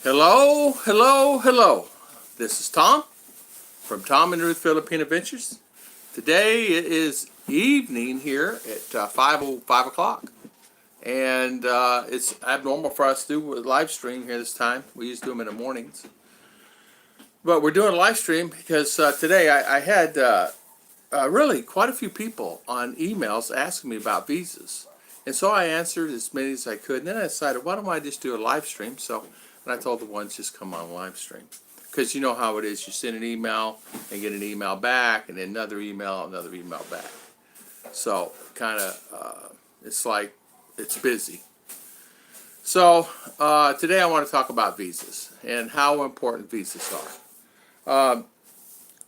Hello, hello, hello. This is Tom from Tom and Ruth Philippine Adventures. Today it is evening here at 5 o'clock. And it's abnormal for us to do a live stream here this time. We used to do them in the mornings. But we're doing a live stream because today I had really quite a few people on emails asking me about visas. And so I answered as many as I could. And then I decided, why don't I just do a live stream? And I told the ones just come on live stream. Because you know how it is. You send an email and get an email back, and then another email back. So kind of, it's like it's busy. So today I want to talk about visas and how important visas are.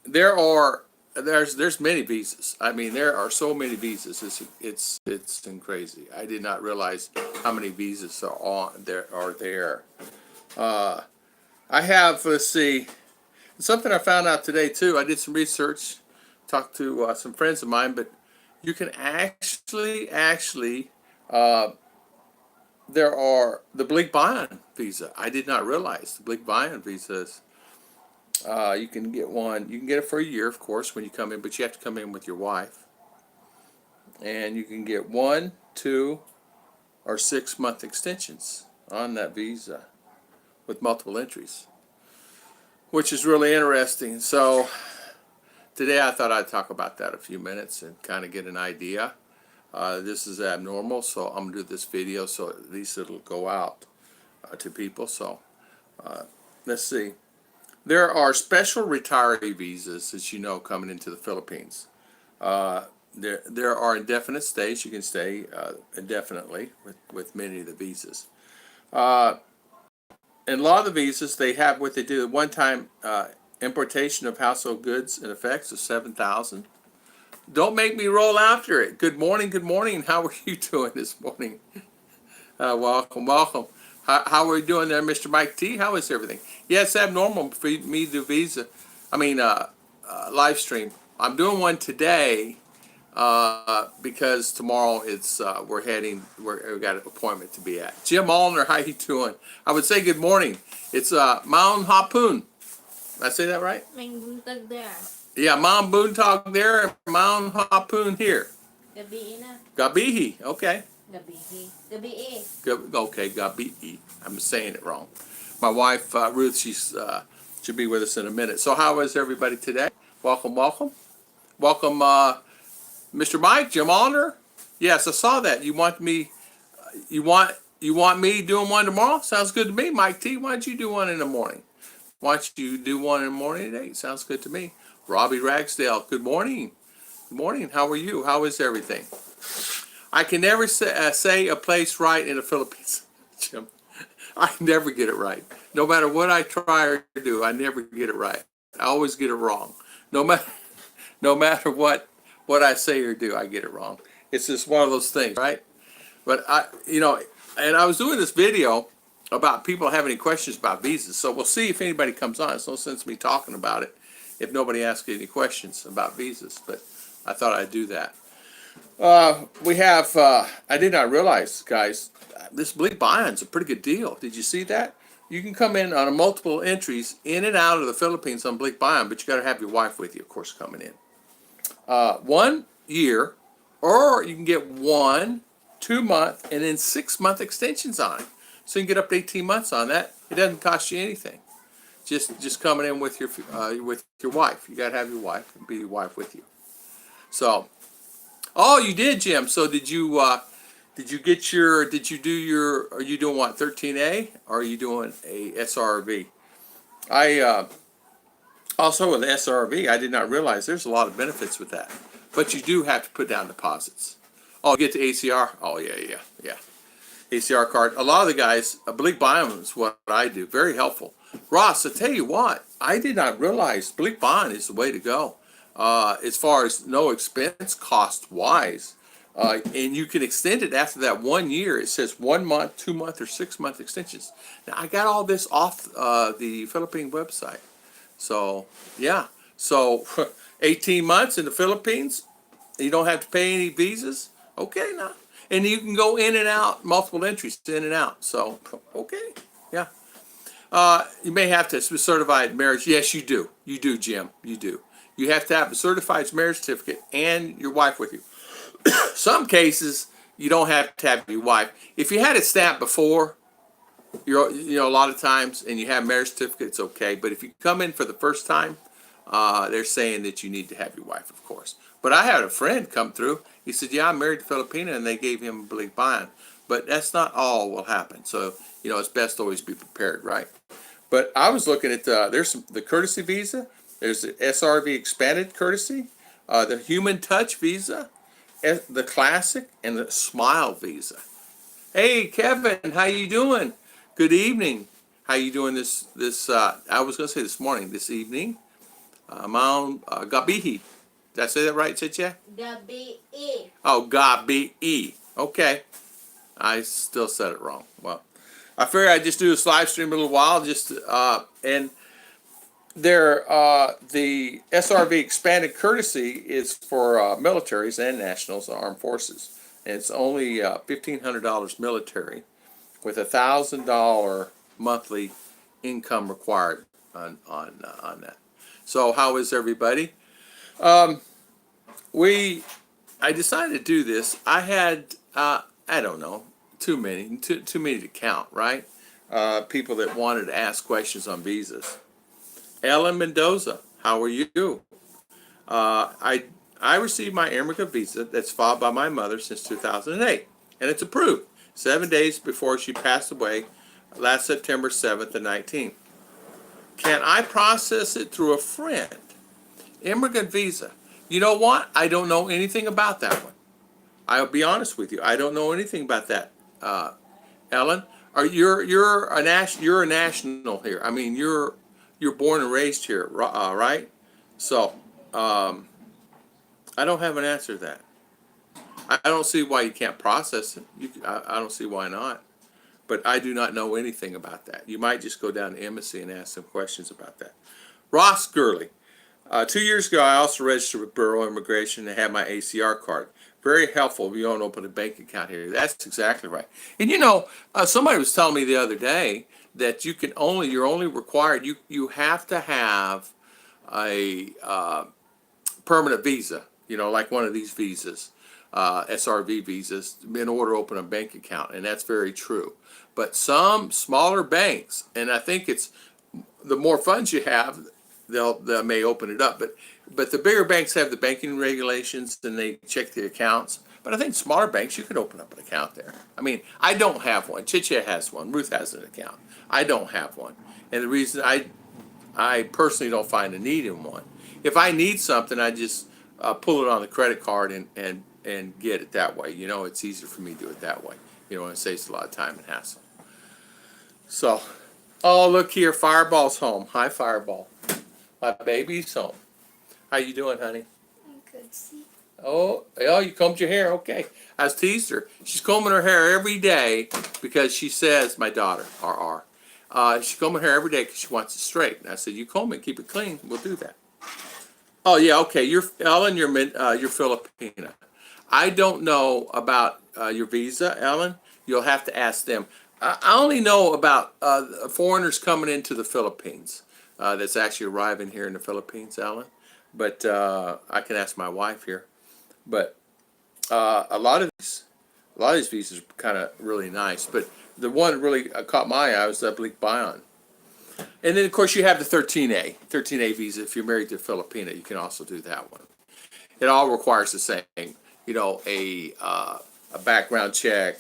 There's many visas. I mean, there are so many visas. It's crazy. I did not realize how many visas are there. I have, let's see, something I found out today too. I did some research, talked to some friends of mine, but you can actually, there are the Blik Bayan visa. I did not realize the Blik Bayan visas. You can get one. You can get it for a year, of course, when you come in, but you have to come in with your wife. And you can get 1, 2, or 6 month extensions on that visa with multiple entries, which is really interesting. So today I thought I'd talk about that a few minutes and kind of get an idea. This is abnormal, so I'm going to do this video so at least it'll go out to people. So let's see. There are special retiree visas, as you know, coming into the Philippines. There are indefinite stays. You can stay indefinitely with many of the visas. And a lot of the visas, they have what they do. One-time importation of household goods and effects of $7,000. Don't make me roll after it. Good morning, good morning. How are you doing this morning? Welcome, welcome. How are you doing there, Mr. Mike T? How is everything? Yeah, it's abnormal for me to do live stream. I'm doing one today because tomorrow we've got an appointment to be at. Jim Allner, how you doing? I would say good morning. It's Mount Hapun. Did I say that right? There. Yeah, Mount Buntag there and Mount Hapun here. Gabi na. Gabihi, okay. Gabi. Okay, Gabihi. I'm saying it wrong. My wife, Ruth, she'll be with us in a minute. So how is everybody today? Welcome, welcome. Welcome, Mr. Mike, Jim Allner. Yes, I saw that. You want me doing one tomorrow? Sounds good to me. Mike T, why don't you do one in the morning? Why don't you do one in the morning today? Sounds good to me. Robbie Ragsdale, good morning. Good morning. How are you? How is everything? I can never say a place right in the Philippines, Jim. I never get it right. No matter what I try or do, I never get it right. I always get it wrong. No matter what I say or do, I get it wrong. It's just one of those things, right? But and I was doing this video about people having any questions about visas. So we'll see if anybody comes on. It's no sense me talking about it if nobody asks any questions about visas. But I thought I'd do that. We have, I did not realize, guys, this Blik Bayan's a pretty good deal. Did you see that? You can come in on a multiple entries in and out of the Philippines on Blik Bayan, but you got to have your wife with you, of course, coming in. 1 year, or you can get 1, 2 month, and then 6 month extensions on it. So you can get up to 18 months on that. It doesn't cost you anything. Just coming in with your wife. You got to have your wife and be your wife with you. So, oh, you did, Jim. So are you doing what, 13A, or are you doing a SRV? Also with SRV, I did not realize there's a lot of benefits with that. But you do have to put down deposits. Oh, get the ACR? Oh, yeah. ACR card. A lot of the guys, Blik Bayan is what I do. Very helpful. Ross, I tell you what, I did not realize Blik Bayan is the way to go. As far as no expense cost-wise. And you can extend it after that 1 year. It says 1 month, 2 month, or 6 month extensions. Now, I got all this off the Philippine website. So, yeah. So, 18 months in the Philippines, you don't have to pay any visas. Okay, now. And you can go in and out, multiple entries, in and out. So, okay, yeah. You may have to certified marriage. Yes, you do. You do, Jim. You do. You have to have a certified marriage certificate and your wife with you. Some cases you don't have to have your wife. If you had it stamped before, a lot of times, and you have marriage certificate, it's okay. But if you come in for the first time, they're saying that you need to have your wife, of course. But I had a friend come through. He said, "Yeah, I'm married to Filipina," and they gave him a big bond. But that's not all will happen. So it's best to always be prepared, right? But I was looking at there's the courtesy visa. There's the SRV expanded courtesy, the human touch visa, the classic, and the smile visa. Hey, Kevin, how you doing? Good evening. How you doing I was going to say this morning, this evening. Mount Gabihi. Did I say that right, Chiche? Gabi. Oh, Gabihi. Okay. I still said it wrong. Well, I figured I'd just do this live stream a little while, and the SRV expanded courtesy is for militaries and nationals, armed forces, and it's only $1,500 military, with $1,000 monthly income required on that. So how is everybody? I decided to do this. I had I don't know, too many to count, right? People that wanted to ask questions on visas. Ellen Mendoza, how are you? I received my immigrant visa that's filed by my mother since 2008, and it's approved 7 days before she passed away last September 7th and 19th. Can I process it through a friend? Immigrant visa. You know what? I don't know anything about that one. I'll be honest with you. I don't know anything about that, Ellen. You're a national here. I mean, you're born and raised here, right? So I don't have an answer to that. I don't see why you can't process it. I don't see why not. But I do not know anything about that. You might just go down to embassy and ask some questions about that. Ross Gurley. 2 years ago, I also registered with Bureau of Immigration and had my ACR card. Very helpful if you don't open a bank account here. That's exactly right. And somebody was telling me the other day that you're only required, you have to have a permanent visa, like one of these visas, SRV visas, in order to open a bank account. And that's very true. But some smaller banks, and I think it's the more funds you have, they may open it up. But the bigger banks have the banking regulations and they check the accounts. But I think smaller banks, you can open up an account there. I mean, I don't have one. Chiche has one. Ruth has an account. I don't have one. And the reason I personally don't find a need in one. If I need something, I just pull it on the credit card and get it that way. It's easier for me to do it that way. And it saves a lot of time and hassle. So, oh, look here. Fireball's home. Hi, Fireball. My baby's home. How you doing, honey? I'm good, see. Oh, you combed your hair. Okay. I was teased her. She's combing her hair every day because she says, my daughter, RR, she's combing her hair every day because she wants it straight. And I said, you comb it, keep it clean. We'll do that. Oh, yeah, okay. You're Ellen, you're Filipina. I don't know about your visa, Ellen. You'll have to ask them. I only know about foreigners coming into the Philippines that's actually arriving here in the Philippines, Ellen. But I can ask my wife here. But a lot of these visas are kind of really nice. But the one that really caught my eye was the oblique bion. And then, of course, you have the 13A visa. If you're married to a Filipina, you can also do that one. It all requires the same, a background check,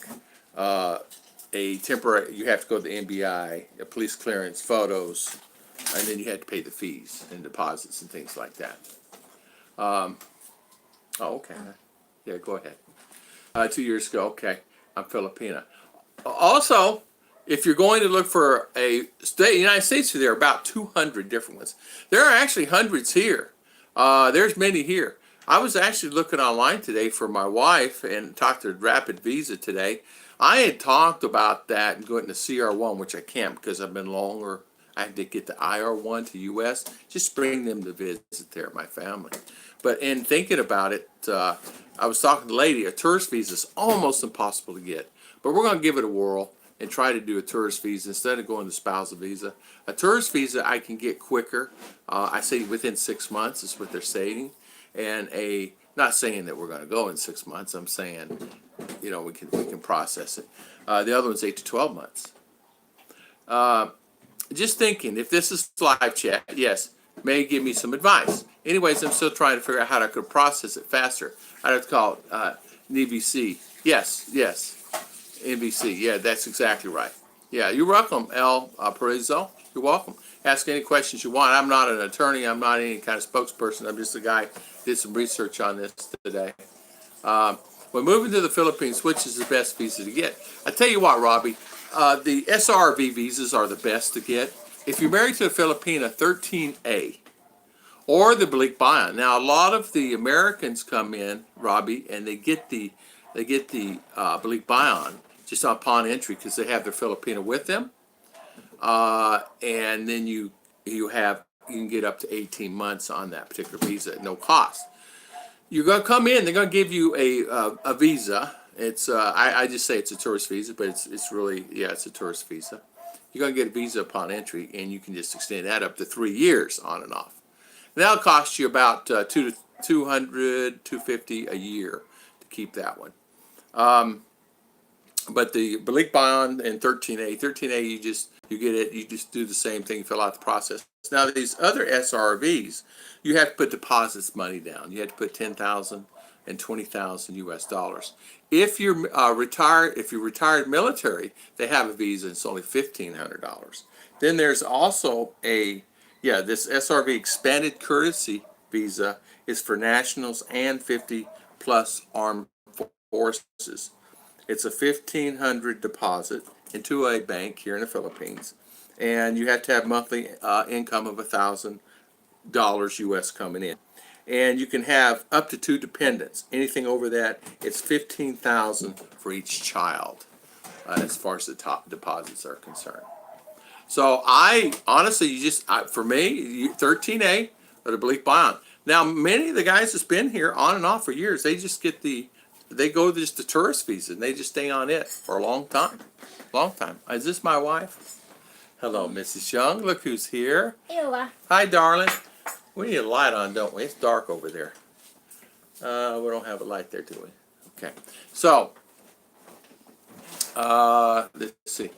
a temporary, you have to go to the NBI, a police clearance, photos, and then you had to pay the fees and deposits and things like that. Oh, okay. Yeah, go ahead. 2 years ago, okay. I'm Filipina. Also, if you're going to look for a state, United States, there are about 200 different ones. There are actually hundreds here. There's many here. I was actually looking online today for my wife and talked to Rapid Visa today. I had talked about that and going to CR1, which I can't because I've been longer. I had to get the IR1 to U.S. Just bring them to visit there, my family. But in thinking about it, I was talking to the lady. A tourist visa is almost impossible to get. But we're going to give it a whirl and try to do a tourist visa instead of going the spousal visa. A tourist visa I can get quicker. I say within 6 months is what they're saying. And not saying that we're going to go in 6 months. I'm saying, we can process it. The other one's 8 to 12 months. Just thinking, if this is live chat, yes, may give me some advice. Anyways, I'm still trying to figure out how I could process it faster. I'd have to call it NVC. Yes, NVC. Yeah, that's exactly right. Yeah, you're welcome, El Parrizzo. You're welcome. Ask any questions you want. I'm not an attorney. I'm not any kind of spokesperson. I'm just a guy who did some research on this today. When moving to the Philippines, which is the best visa to get? I tell you what, Robbie, the SRV visas are the best to get. If you're married to a Filipina, 13A, or the Balik Bayan. Now, a lot of the Americans come in, Robbie, and they get the Balik Bayan just upon entry because they have their Filipina with them, and then you can get up to 18 months on that particular visa at no cost. You're going to come in, they're going to give you a visa. It's I just say it's a tourist visa, but it's really, it's a tourist visa. You're going to get a visa upon entry, and you can just extend that up to 3 years on and off. And that'll cost you about $200, $250 a year to keep that one. But the Balik Bayan and 13A, you get it, you just do the same thing, fill out the process. Now these other SRVs, you have to put deposits money down. You have to put $10,000 and $20,000 US dollars. If you're retired military, they have a visa. It's only $1,500. Then there's also this SRV expanded courtesy visa is for nationals and 50 plus armed forces. It's a $1,500 deposit into a bank here in the Philippines, and you have to have monthly income of $1,000 US coming in. And you can have up to 2 dependents. Anything over that, it's $15,000 for each child, as far as the top deposits are concerned. So I honestly, for me, 13A or the Balik Bayan. Now, many of the guys that's been here on and off for years, they just get they go just the tourist visa, and they just stay on it for a long time. Is this my wife? Hello, Mrs. Young. Look who's here. Ew. Hi, darling. We need a light on, don't we? It's dark over there. We don't have a light there, do we? Okay. So, let's see.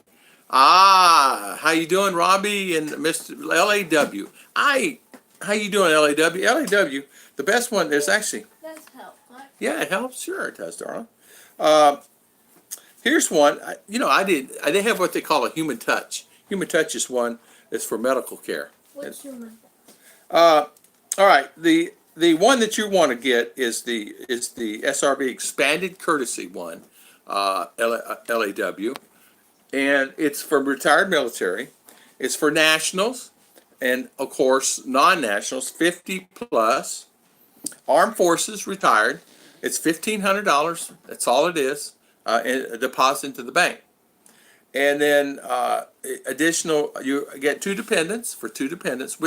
How you doing, Robbie and Mr. LAW? How you doing, LAW? LAW, the best one. There's actually. That's helpful. Yeah, it helps. Sure, it does, darling. Here's one. They have what they call a human touch. Human touch is one that's for medical care. What's human? All right. The one that you want to get is the SRV expanded courtesy one, LAW, and it's for retired military. It's for nationals, and of course non-nationals, 50 plus, armed forces, retired. It's $1,500. That's all it is. A deposit into the bank. And then additional, you get 2 dependents with 2 dependents.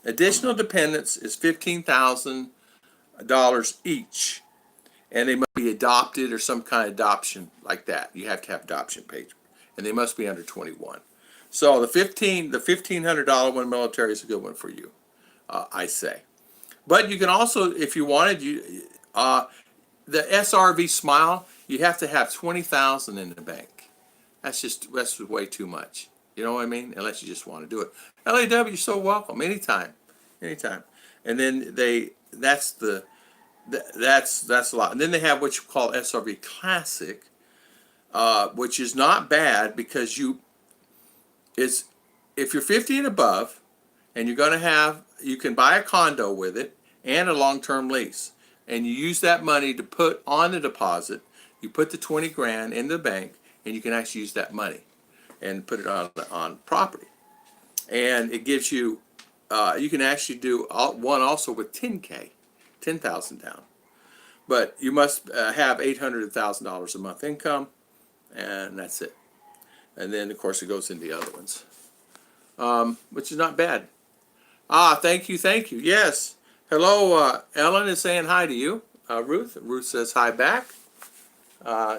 Additional dependents is $15,000 each, and they must be adopted or some kind of adoption like that. You have to have adoption papers, and they must be under 21. So the $1,500 one military is a good one for you, I say. But you can also, if you wanted, the SRV Smile, you have to have $20,000 in the bank. That's way too much. You know what I mean? Unless you just want to do it. LAW, you're so welcome. Anytime. And then that's a lot. And then they have what you call SRV Classic, which is not bad because if you're 50 and above, and you're going to you can buy a condo with it and a long-term lease. And you use that money to put on the deposit. You put the 20 grand in the bank, and you can actually use that money and put it on property. And it gives you, you can actually do one also with 10,000 down. But you must have $800 to $1,000 a month income, and that's it. And then, of course, it goes into the other ones, which is not bad. Thank you. Yes. Hello, Ellen is saying hi to you. Ruth says hi back.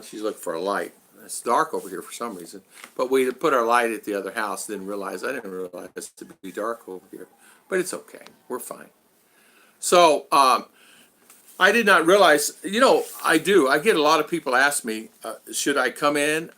She's looking for a light. It's dark over here for some reason. But we put our light at the other house. I didn't realize it to be dark over here. But it's okay. We're fine. So I did not realize, I do. I get a lot of people ask me, should I come in?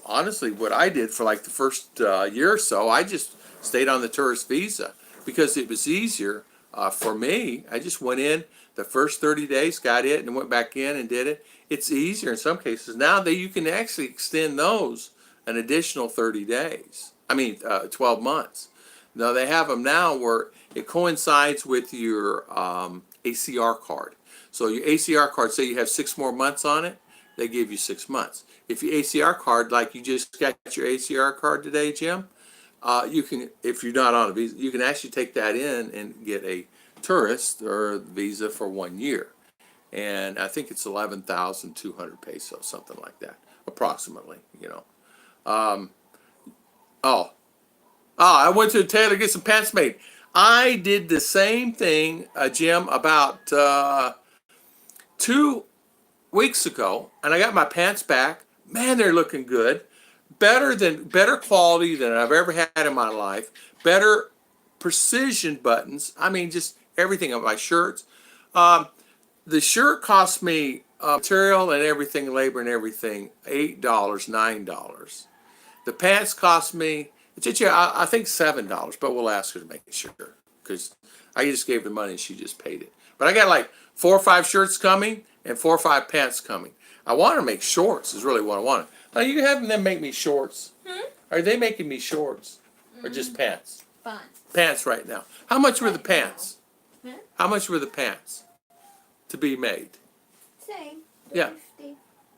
Honestly, what I did for like the first year or so, I just stayed on the tourist visa because it was easier for me. I just went in the first 30 days, got it, and went back in and did it. It's easier in some cases. Now that you can actually extend those an additional 30 days. 12 months. Now they have them now where it coincides with your ACR card. So your ACR card, say you have 6 more months on it, they give you 6 months. If your ACR card, like you just got your ACR card today, Jim, you can, if you're not on a visa, you can actually take that in and get a tourist or visa for 1 year. And I think it's 11,200 pesos, something like that, approximately, I went to the tailor to get some pants made. I did the same thing, Jim, about 2 weeks ago, and I got my pants back. Man, they're looking good. Better quality than I've ever had in my life. Better precision buttons. Just everything on my shirts. The shirt cost me material and everything, labor and everything, $8, $9. The pants cost me, I think $7, but we'll ask her to make sure because I just gave the money and she just paid it. But I got like 4 or 5 shirts coming and 4 or 5 pants coming. I want to make shorts is really what I wanted. Now you have them make me shorts. Are they making me shorts or just pants? Pants right now. How much were the pants? How much were the pants to be made? Same. Yeah.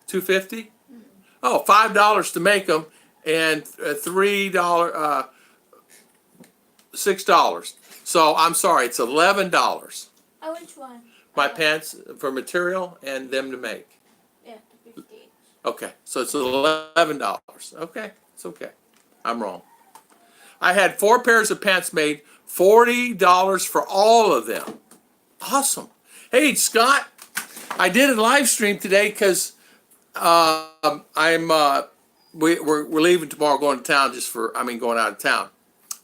$2.50? Oh, $5 to make them and $3, $6. So I'm sorry, it's $11. Oh, which one? My pants for material and them to make. Yeah, the 50. Okay, so it's $11. Okay, it's okay. I'm wrong. I had 4 pairs of pants made, $40 for all of them. Awesome. Hey, Scott, I did a live stream today because we're leaving tomorrow, going to town going out of town.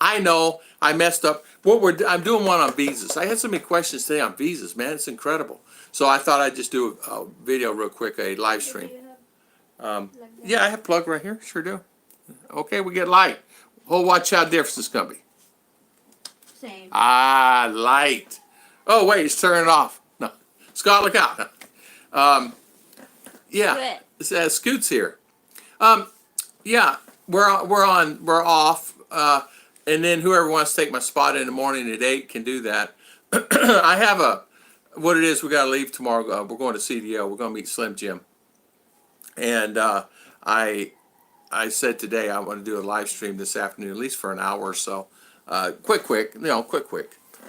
I know I messed up. I'm doing one on visas. I had so many questions today on visas, man. It's incredible. So I thought I'd just do a video real quick, a live stream. Yeah, I have plug right here. Sure do. Okay, we get light. Oh, watch how difference is going to be. Same. Light. Oh, wait, it's turning it off. No. Scott, look out. Yeah, Scoot's here. Yeah, we're off. And then whoever wants to take my spot in the morning at 8 can do that. I have what it is, we got to leave tomorrow. We're going to CDO. We're going to meet Slim Jim. And I said today I want to do a live stream this afternoon, at least for an hour or so. Quick.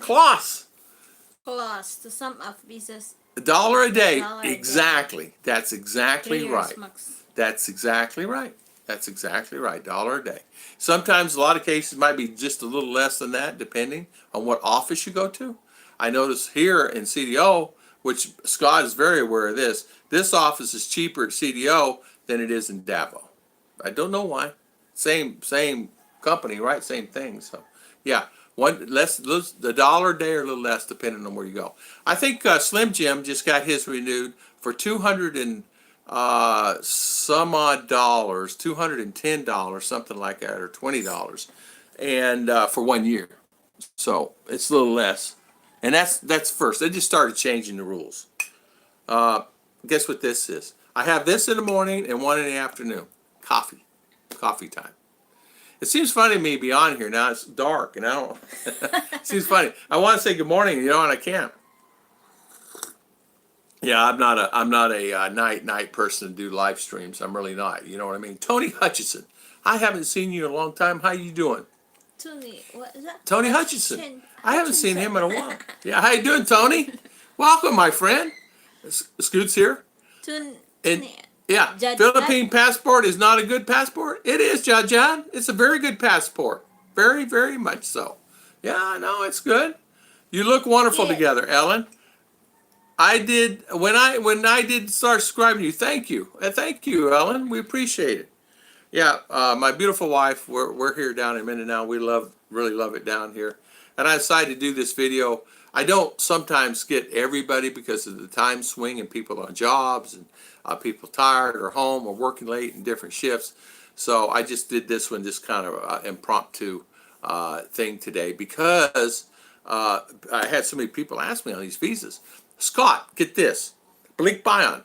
Class. The sum of visas. $1 a day. $1 a day. Exactly. That's exactly 3 right. years max. That's exactly right. That's exactly right. $1 a day. Sometimes a lot of cases might be just a little less than that, depending on what office you go to. I notice here in CDO, which Scott is very aware of this office is cheaper at CDO than it is in Davao. I don't know why. Same company, right? Same thing. So yeah, the $1 a day or a little less depending on where you go. I think Slim Jim just got his renewed for 200 and some odd dollars, $210, something like that, or $20, and for 1 year. So it's a little less, and that's first. They just started changing the rules. Guess what this is? I have this in the morning and one in the afternoon. Coffee time. It seems funny to me to be on here now. It's dark, and I don't. It seems funny. I want to say good morning, and I can't. Yeah, I'm not a night person to do live streams. I'm really not. You know what I mean? Tony Hutchison. I haven't seen you in a long time. How you doing? Tony, what is that? Tony Hutchison. I haven't seen him in a while. Yeah, how you doing, Tony? Welcome, my friend. Scoot's here. Yeah, Philippine passport is not a good passport. It is, Jajan. It's a very good passport. Very, very much so. Yeah, I know, it's good. You look wonderful together, Ellen. I did when I did start subscribing to you. Thank you, Ellen. We appreciate it. Yeah, my beautiful wife. We're here down in Mindinao. We really love it down here, and I decided to do this video. I don't sometimes get everybody because of the time swing and people on jobs and people tired or home or working late in different shifts. So I just did this one, just kind of impromptu thing today because I had so many people ask me on these visas. Scott, get this, Blink Bion.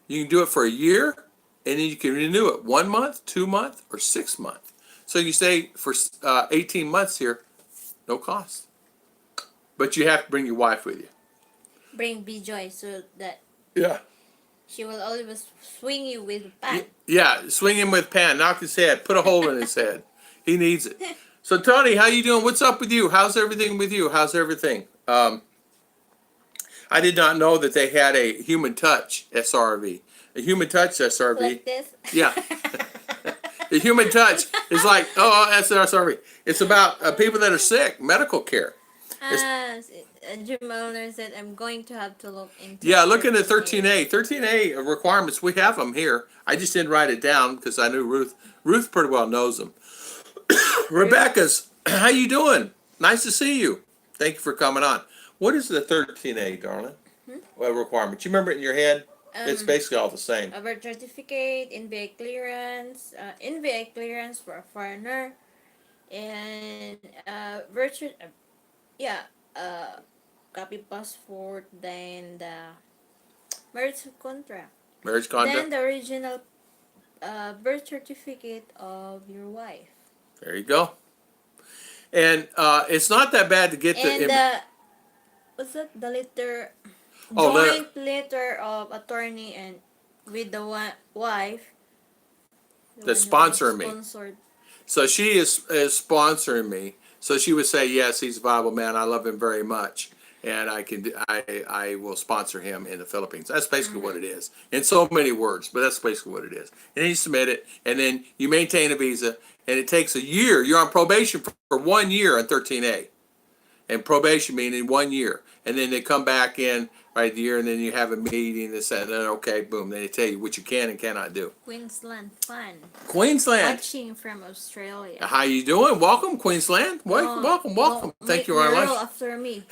You can do it for a year, and then you can renew it 1 month, 2 month, or 6 month. So you stay for 18 months here, no cost. But you have to bring your wife with you. Bring Joy so that Yeah. she will always swing you with a pan. Yeah, swing him with pan, knock his head, put a hole in his head. He needs it. So Tony, how you doing? What's up with you? How's everything with you? How's everything? I did not know that they had a human touch SRV. A human touch SRV. Like this? Yeah. The human touch is like, oh, that's an SRV. It's about people that are sick, medical care. Jim Owner said, I'm going to have to look into Yeah, look into 13A. 13A requirements, we have them here. I just didn't write it down because I knew Ruth. Ruth pretty well knows them. Rebecca's, how you doing? Nice to see you. Thank you for coming on. What is the 13A, darling? What requirement? You remember it in your head? It's basically all the same. A birth certificate, NVA clearance for a foreigner, and copy passport, then the marriage contract. Marriage contract? Then the original birth certificate of your wife. There you go. And it's not that bad to get And what's that? The letter, joint letter of attorney and with the wife. That's sponsoring me. So she is sponsoring me. So she would say, yes, he's a viable man. I love him very much. And I will sponsor him in the Philippines. That's basically what it is. In so many words, but that's basically what it is. And then you submit it, and then you maintain a visa, and it takes a year. You're on probation for 1 year on 13A. And probation meaning 1 year. And then they come back in right the year, and then you have a meeting and then okay, boom. Then they tell you what you can and cannot do. Queensland fun. Queensland. Watching from Australia. How you doing? Welcome, Queensland. Welcome. Thank you very much. After me.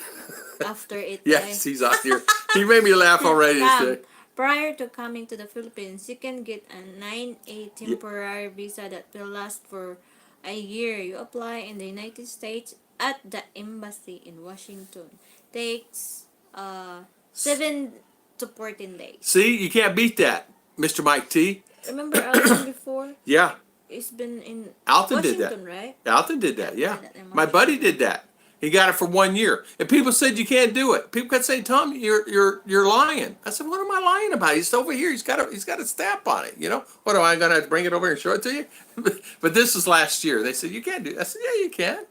After it. Yes, he's out here. He made me laugh already today. Prior to coming to the Philippines, you can get a 9A temporary visa that will last for a year. You apply in the United States at the embassy in Washington. Takes 7 to 14 days. See, you can't beat that, Mr. Mike T. Remember Alton before? Yeah. It's been in Alton Washington, did that. Right? Alton did that, yeah. My buddy did that. He got it for 1 year. And people said you can't do it. People kept saying, Tom, you're lying. I said, what am I lying about? He's over here. He's got a stamp on it, you know? What, am I going to have to bring it over here and show it to you? But this was last year. They said, you can't do it. I said, yeah, you can.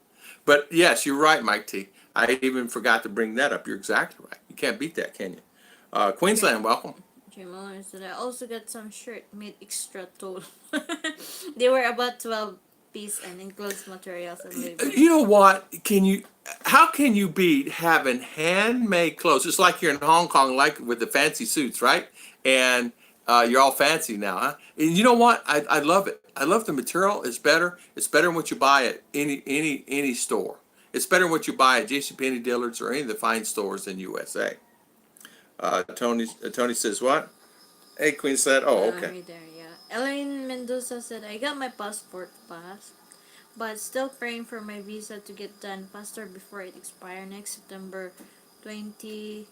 But yes, you're right, Mike T. I even forgot to bring that up. You're exactly right. You can't beat that, can you? Queensland, welcome. Jim said, I also got some shirt made extra tall. They were about 12 piece and includes materials and labor. You know what? How can you beat having handmade clothes? It's like you're in Hong Kong, like with the fancy suits, right? And you're all fancy now, huh? And you know what? I love it. I love the material. It's better. It's better than what you buy at any store. It's better than what you buy at JCPenney, Dillard's, or any of the fine stores in USA. Tony says what? Hey, Queensland. Oh, okay. Right there, yeah. Elaine Mendoza said, I got my passport passed, but still praying for my visa to get done faster before it expires next September 20.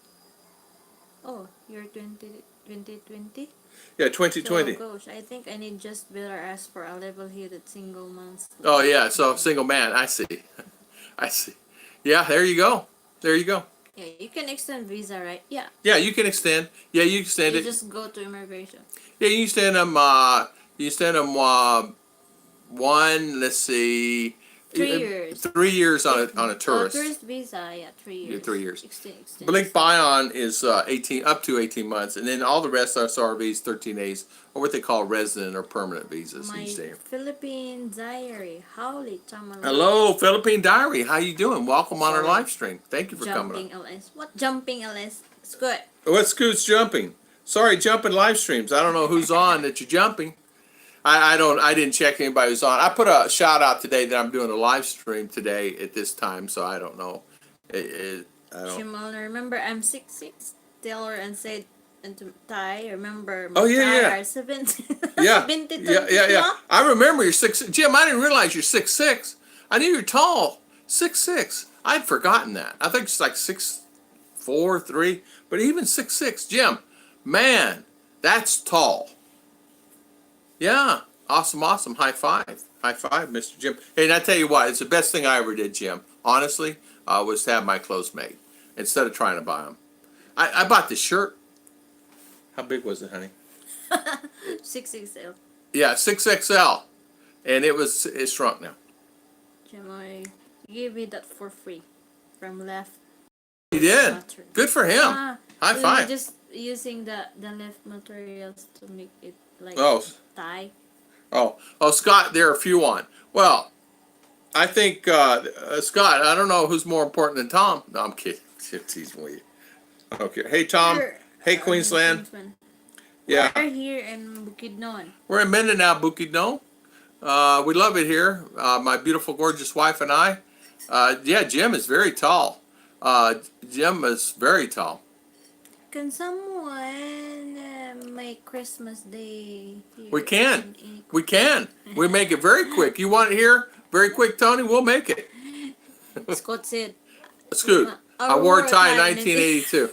Oh, year 2020? Yeah, 2020. So, gosh, I think I need just better ask for a level-headed single month. Oh, yeah, so single man. I see. I see. Yeah, there you go. There you go. Yeah, you can extend visa, right? Yeah. Yeah, you can extend. Yeah, you extend it. You just go to immigration. Yeah, you extend them. You extend them. Let's see. 3 years. 3 years on a tourist. Tourist visa, yeah, 3 years. Yeah, 3 years. Extend. Blink Bion is 18 up to 18 months, and then all the rest are SRVs, 13As, or what they call resident or permanent visas My these days. Philippine diary. Howdy, Tamala. Hello, Philippine Diary. How you doing? Welcome on our live stream. Thank you for coming on. Jumping LS. What jumping LS? It's good. What Scoot's jumping? Sorry, jumping live streams. I don't know who's on that you're jumping. I didn't check anybody who's on. I put a shout out today that I'm doing a live stream today at this time, so I don't know. I don't. Shimon, remember I'm 6'6". Taylor and said and to Ty, remember Oh, yeah, Ty yeah. are 70. Yeah, 72 yeah. I remember you're 6'6". Jim, I didn't realize you're 6'6". I knew you're tall, 6'6". I'd forgotten that. I think it's like 6'4", 3", but even 6'6". Jim, man, that's tall. Yeah, awesome. High five, Mr. Jim. Hey, and I tell you what, it's the best thing I ever did, Jim. Honestly, was to have my clothes made instead of trying to buy them. I bought this shirt. How big was it, honey? 6XL. Yeah, 6XL, and it's shrunk now. Jamoy gave me that for free from left. He did. Material. Good for him. High we five. were just using the left materials to make it like Oh. tie. Oh, Scott, there are a few on. Well, I think Scott. I don't know who's more important than Tom. No, I'm kidding. He's with you. Okay. Hey, Tom. Hey, Queensland. Yeah. We're here in Bukidnon. We're in Mindinao Bukidnon. We love it here. My beautiful, gorgeous wife and I. Yeah, Jim is very tall. Jim is very tall. Can someone make Christmas Day here? We can. We can. We make it very quick. You want it here very quick, Tony? We'll make it. Scott said. Scoot. I wore a tie in 1982.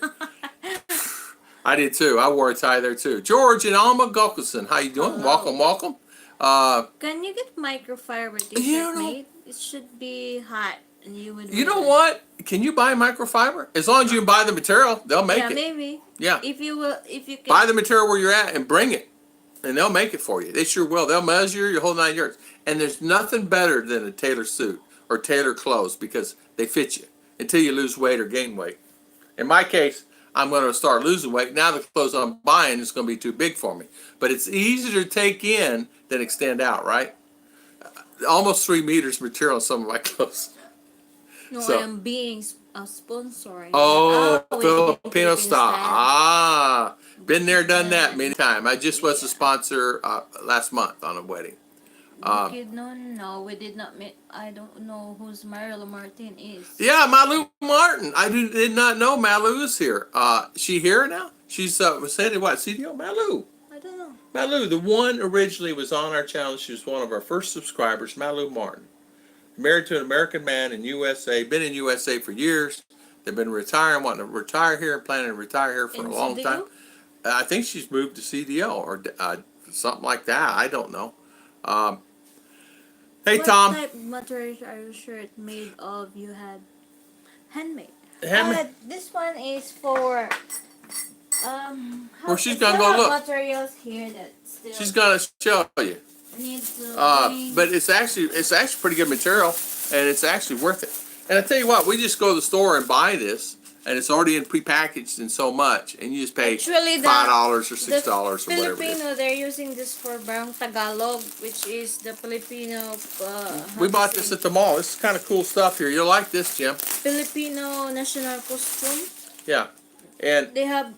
I did too. I wore a tie there too. George and Alma Gulkison, how you doing? Hello. Welcome. Can you get microfiber You t-shirt know- made? It should be hot, and you would. You wear know it. what? Can you buy microfiber? As long as you can buy the material, they'll make Yeah, it. maybe. Yeah. If you will, if you can. Buy the material where you're at and bring it. And they'll make it for you. They sure will. They'll measure your whole 9 yards. And there's nothing better than a tailor suit or tailor clothes because they fit you until you lose weight or gain weight. In my case, I'm going to start losing weight. Now the clothes I'm buying is going to be too big for me. But it's easier to take in than extend out, right? Almost 3 meters material in some of my clothes. No, So- I am being sponsored. Oh, with Filipino the style. Ah, been there, done that many times. I just was a sponsor last month on a wedding. Bukidnon, no, we did not meet. I don't know who's Marlo Martin is. Yeah, Malu Martin. I did not know Malu is here. She here now? She's was headed what? CDO? Malu. I don't know. Malu, the one originally was on our channel. She was one of our first subscribers, Malu Martin. Married to an American man in USA. Been in USA for years. They've been retiring, wanting to retire here, and planning to retire here for In a long CDO? time. I think she's moved to CDO or something like that. I don't know. Hey, What Tom. type of materials are your shirt made of? You had handmade. Handmade. This one is for Well, she's I gonna still go have look. materials here that still She's gonna show you. need to bring. But it's actually pretty good material, and it's actually worth it. And I tell you what, we just go to the store and buy this, and it's already in prepackaged and so much, and you just pay Actually, $5 or the $6 or whatever it is. Filipino, they're using this for Barong Tagalog, which is the Filipino. We bought this at the mall. This is kind of cool stuff here. You'll like this, Jim. Filipino national costume. Yeah, and They have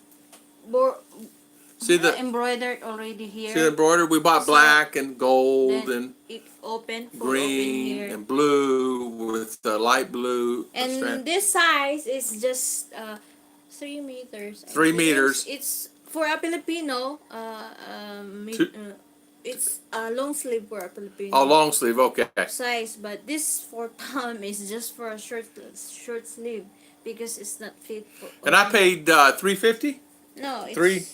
see the embroidered already here. see the embroidery. We bought So, black and gold Then and it open, full open green here. and blue with the light blue. And strand. this size is just 3 meters. I 3 think. meters. It's for a Filipino. It's a long sleeve for a Filipino. Oh, long sleeve. Okay. Size, but this for Tom is just for a short sleeve because it's not fit for. And I paid $3.50. No, it's Three.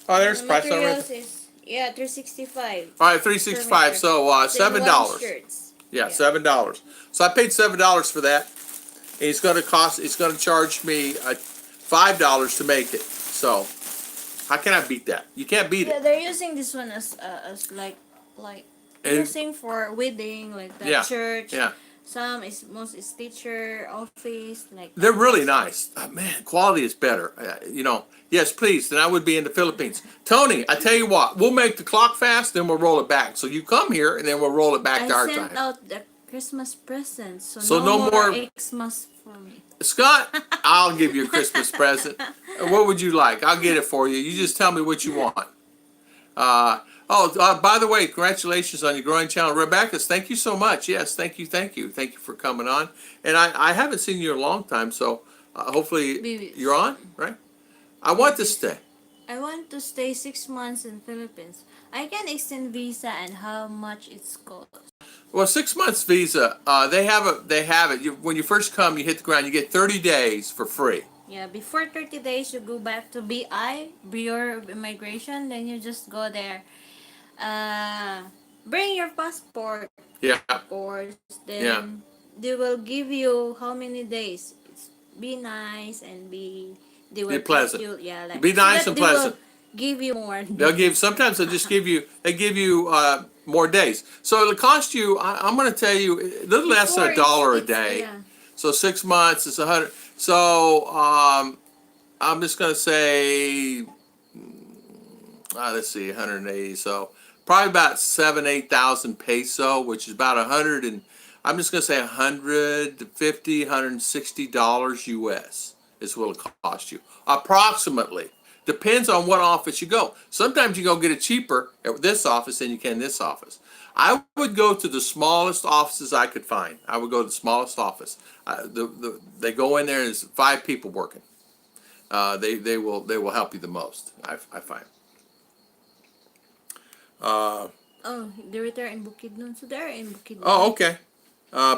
Oh, there's the the price on materials it. is $365. All right, $3.65. So $7. Shirts. Yeah, $7. So I paid $7 for that. And it's gonna charge me $5 to make it. So how can I beat that? You can't beat Yeah, it. they're using this one as like And- using for wedding, like that Yeah, church. yeah. Some is most is teacher, office, like They're that. really nice. Man, quality is better. Yes, please. Then I would be in the Philippines. Tony, I tell you what, we'll make the clock fast, then we'll roll it back. So you come here, and then we'll roll it back I to our sent time. out the Christmas presents, so So no no more more- Xmas for me. Scott, I'll give you a Christmas present. What would you like? I'll get it for you. You just tell me what you want. By the way, congratulations on your growing channel. Rebecca, thank you so much. Yes, thank you, thank you. Thank you for coming on. And I haven't seen you in a long time, so hopefully Babies. you're on, right? I want to stay. I want to stay 6 months in Philippines. I can extend visa and how much it's cost. Well, 6 months visa, they have it. When you first come, you hit the ground, you get 30 days for free. Yeah, before 30 days, you go back to BI, Bureau of Immigration. Then you just go there. Bring your passport, Yeah, of course. yeah. Then they will give you how many days. Be nice and they Be will pleasant. teach you, yeah, like Be so nice that and they will pleasant. give you more. Sometimes they give you more days. So it'll cost you, I'm going to tell you, a little less than Before $1 a it's day. yeah. So 6 months is 100. So I'm just going to say, let's see, 180. So probably about 8,000 peso, which is about 100 and I'm just going to say $150, $160 US is what it'll cost you. Approximately. Depends on what office you go. Sometimes you go get it cheaper at this office than you can this office. I would go to the smallest offices I could find. I would go to the smallest office. They go in there and there's 5 people working. They will help you the most. I find. Oh, they retire in Bukidnon. So they're in Bukidnon. Oh, okay.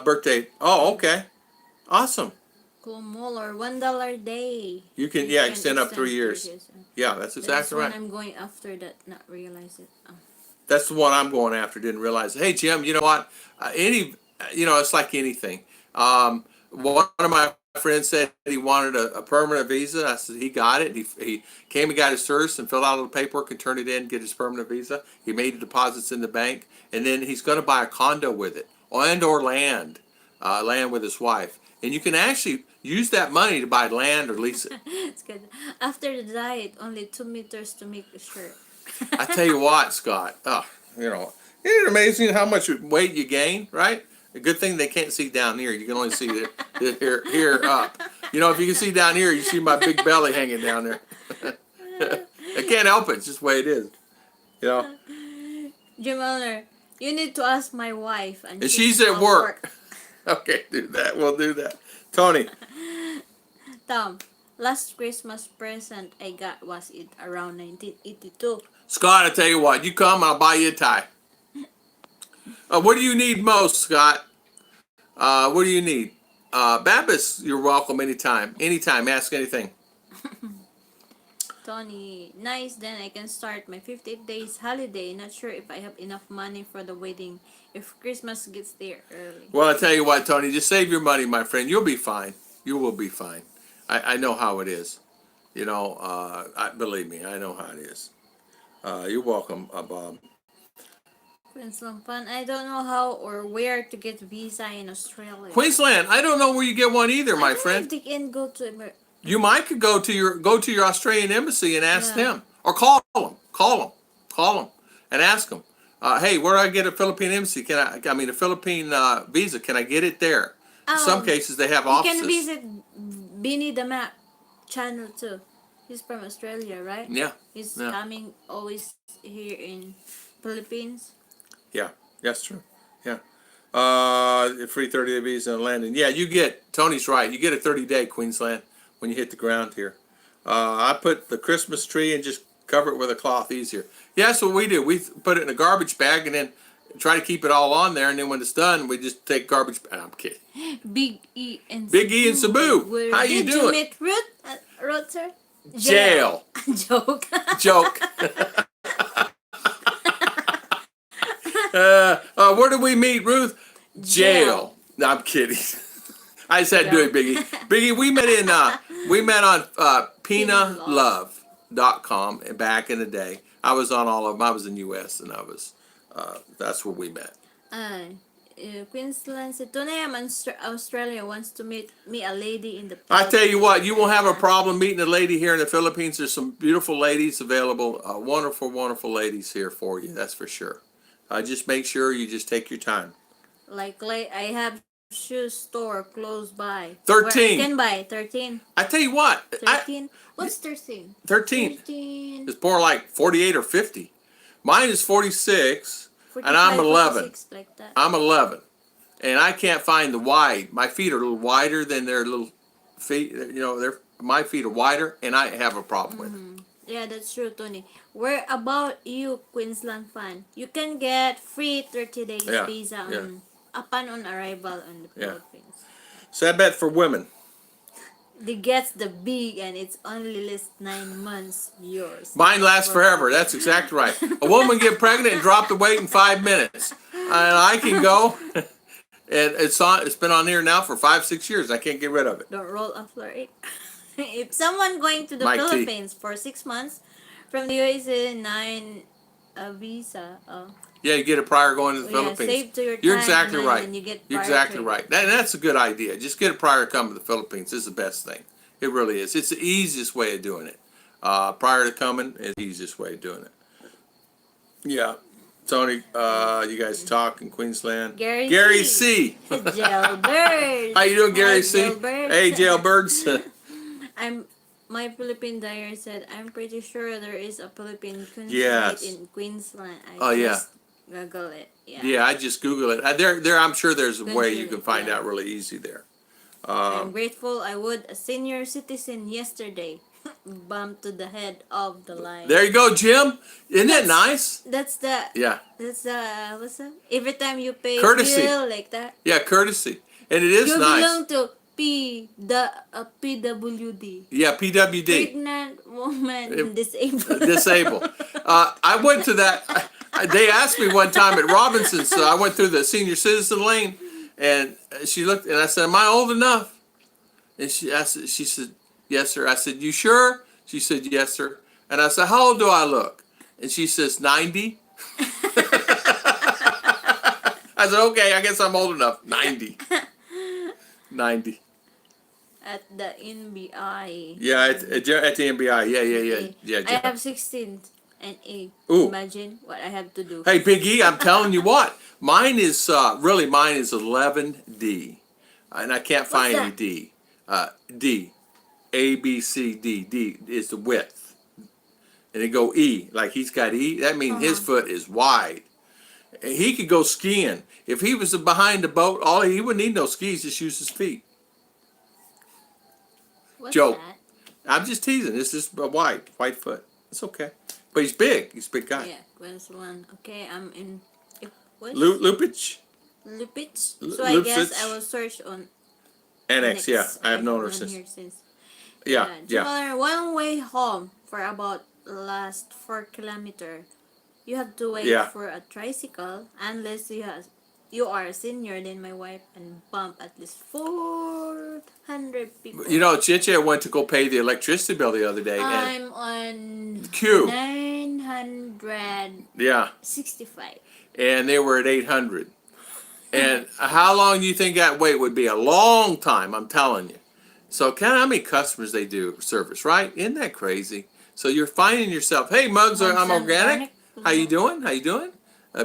Birthday. Oh, okay. Awesome. Mall or $1 a day. You can extend up 3 years. Yeah, that's exactly right. That's one I'm going after that not realize it. Oh. That's the one I'm going after. Didn't realize it. Hey, Jim, you know what? It's like anything. One of my friends said he wanted a permanent visa. I said he got it. He came and got his certs and filled out all the paperwork and turned it in, get his permanent visa. He made the deposits in the bank, and then he's going to buy a condo with it or land with his wife. And you can actually use that money to buy land or lease it. It's good. After the diet, only 2 meters to make the shirt. I tell you what, Scott. Isn't it amazing how much weight you gain, right? A good thing they can't see down here. You can only see here up. If you can see down here, you see my big belly hanging down there. I can't help it. It's just the way it is. Jim Owner, you need to ask my wife. And she's at work. Okay, do that. We'll do that. Tony. Tom, last Christmas present I got was it around 1982. Scott, I tell you what. You come, I'll buy you a tie. What do you need most, Scott? What do you need? Babis, you're welcome anytime. Anytime, ask anything. Tony, nice, then I can start my 58 days holiday. Not sure if I have enough money for the wedding if Christmas gets there early. Well, I tell you what, Tony, just save your money, my friend. You'll be fine. You will be fine. I know how it is. Believe me, I know how it is. You're welcome, Bob. Queensland fun. I don't know how or where to get visa in Australia. Queensland, I don't know where you get one either, my friend. I can go to You might could go to your Australian embassy and ask them, or call them, and ask them. Hey, where do I get a Philippine embassy? A Philippine visa? Can I get it there? In some cases, they have offices. You can visit Bini the Map channel too. He's from Australia, right? Yeah. He's coming always here in Philippines. Yeah, that's true. Yeah. Free 30-day visa and landing. Yeah, Tony's right. You get a 30-day Queensland when you hit the ground here. I put the Christmas tree and just cover it with a cloth easier. Yeah, that's what we do. We put it in a garbage bag and then try to keep it all on there. And then when it's done, we just take garbage bag. I'm kidding. Big E and Sabu. How you doing? Did you meet Ruth? Ruth, sir? Jail. Joke. Joke. Where did we meet, Ruth? Jail. No, I'm kidding. I just had to do it, Biggie. Biggie, we met on pinalove.com back in the day. I was on all of them. I was in US and that's where we met. Queensland said, Tony, I'm in Australia, wants to meet me a lady in the I tell you what, you won't have a problem meeting a lady here in the Philippines. There's some beautiful ladies available. Wonderful, wonderful ladies here for you. That's for sure. Just make sure you just take your time. Like I have shoe store close by? Where I 13. can buy 13. I tell you what, 13. What's 13? 13 13. is more like 48 or 50. Mine is 46, and I'm 45, 11. 46, like that. I'm 11, and I can't find the wide. My feet are a little wider than their little feet. You know, my feet are wider, and I have a problem with it. Yeah, that's true, Tony. Where about you, Queensland fan? You can get free 30 days Yeah, visa yeah. upon on arrival on the Yeah. Philippines. So I bet for women. They gets the big and it's only list 9 months yours. Mine lasts forever. That's exactly right. A woman get pregnant and drop the weight in 5 minutes, and I can go. And it's been on here now for 5-6 years. I can't get rid of it. Don't roll a flurry. If someone going to the Mike T. Philippines for 6 months from the USA 9 visa, Yeah, you get it prior going to the yeah, Philippines. save to your You're time, exactly man, right. and you get You're prior exactly trade. right. That's a good idea. Just get it prior to come to the Philippines. This is the best thing. It really is. It's the easiest way of doing it. Prior to coming is the easiest way of doing it. Yeah. Tony, you guys talk in Queensland. Gary C. Jailbirds. How you doing, Gary Hi, C? Jailbirds. Hey, jailbirds. My Philippine diary said, I'm pretty sure there is a Philippine consulate Yes. in Queensland. Oh, yeah. just Google it. Yeah. Yeah, I just Google it. There. I'm sure there's a way you Consulate, can find yeah. out really easy there. I'm grateful I would a senior citizen yesterday. Bumped to the head of the line. There you go, Jim. Isn't that nice? That's the Yeah. That's what's that? Every time you pay Courtesy. bill like that. Yeah, courtesy. And it is You nice. belong to PWD. Yeah, PWD. Pregnant woman disabled. Disabled. I went to that. They asked me one time at Robinson's, so I went through the senior citizen lane, and she looked, and I said, "Am I old enough?" And she said, "Yes, sir." I said, "You sure?" She said, "Yes, sir." And I said, "How old do I look?" And she says, 90. I said, "Okay, I guess I'm old enough." 90. 90. At the NBI. Yeah, at the NBI. Yeah. I have 16 and 8. Ooh. Imagine what I have to do. Hey, Big E, I'm telling you what. Mine is 11D, and I can't find any that? D. D, A B C D. D is the width, and then go E. Like he's got E. That means his foot is wide. And he could go skiing. If he was behind the boat, he wouldn't need no skis. Just use his feet. What's Joke. that? I'm just teasing. It's just a white foot. It's okay. But he's big. He's a big guy. Yeah, quest 1. Okay, I'm in. What? Lupich? Lupich. So I guess Lupich. I will search on NX, yeah. I have known her known since. here since. Yeah. Tomorrow, one way home for about last 4 kilometer. You have to wait Yeah. for a tricycle unless you are a senior than my wife and bump at least 400 people. You know, Chiche went to go pay the electricity bill the other day. And I'm on Q. 965. Yeah. And they were at 800. And how long do you think that wait would be? A long time, I'm telling you. So, how many customers they do service, right? Isn't that crazy? So you're finding yourself, hey, Mugs, I'm organic. How you doing?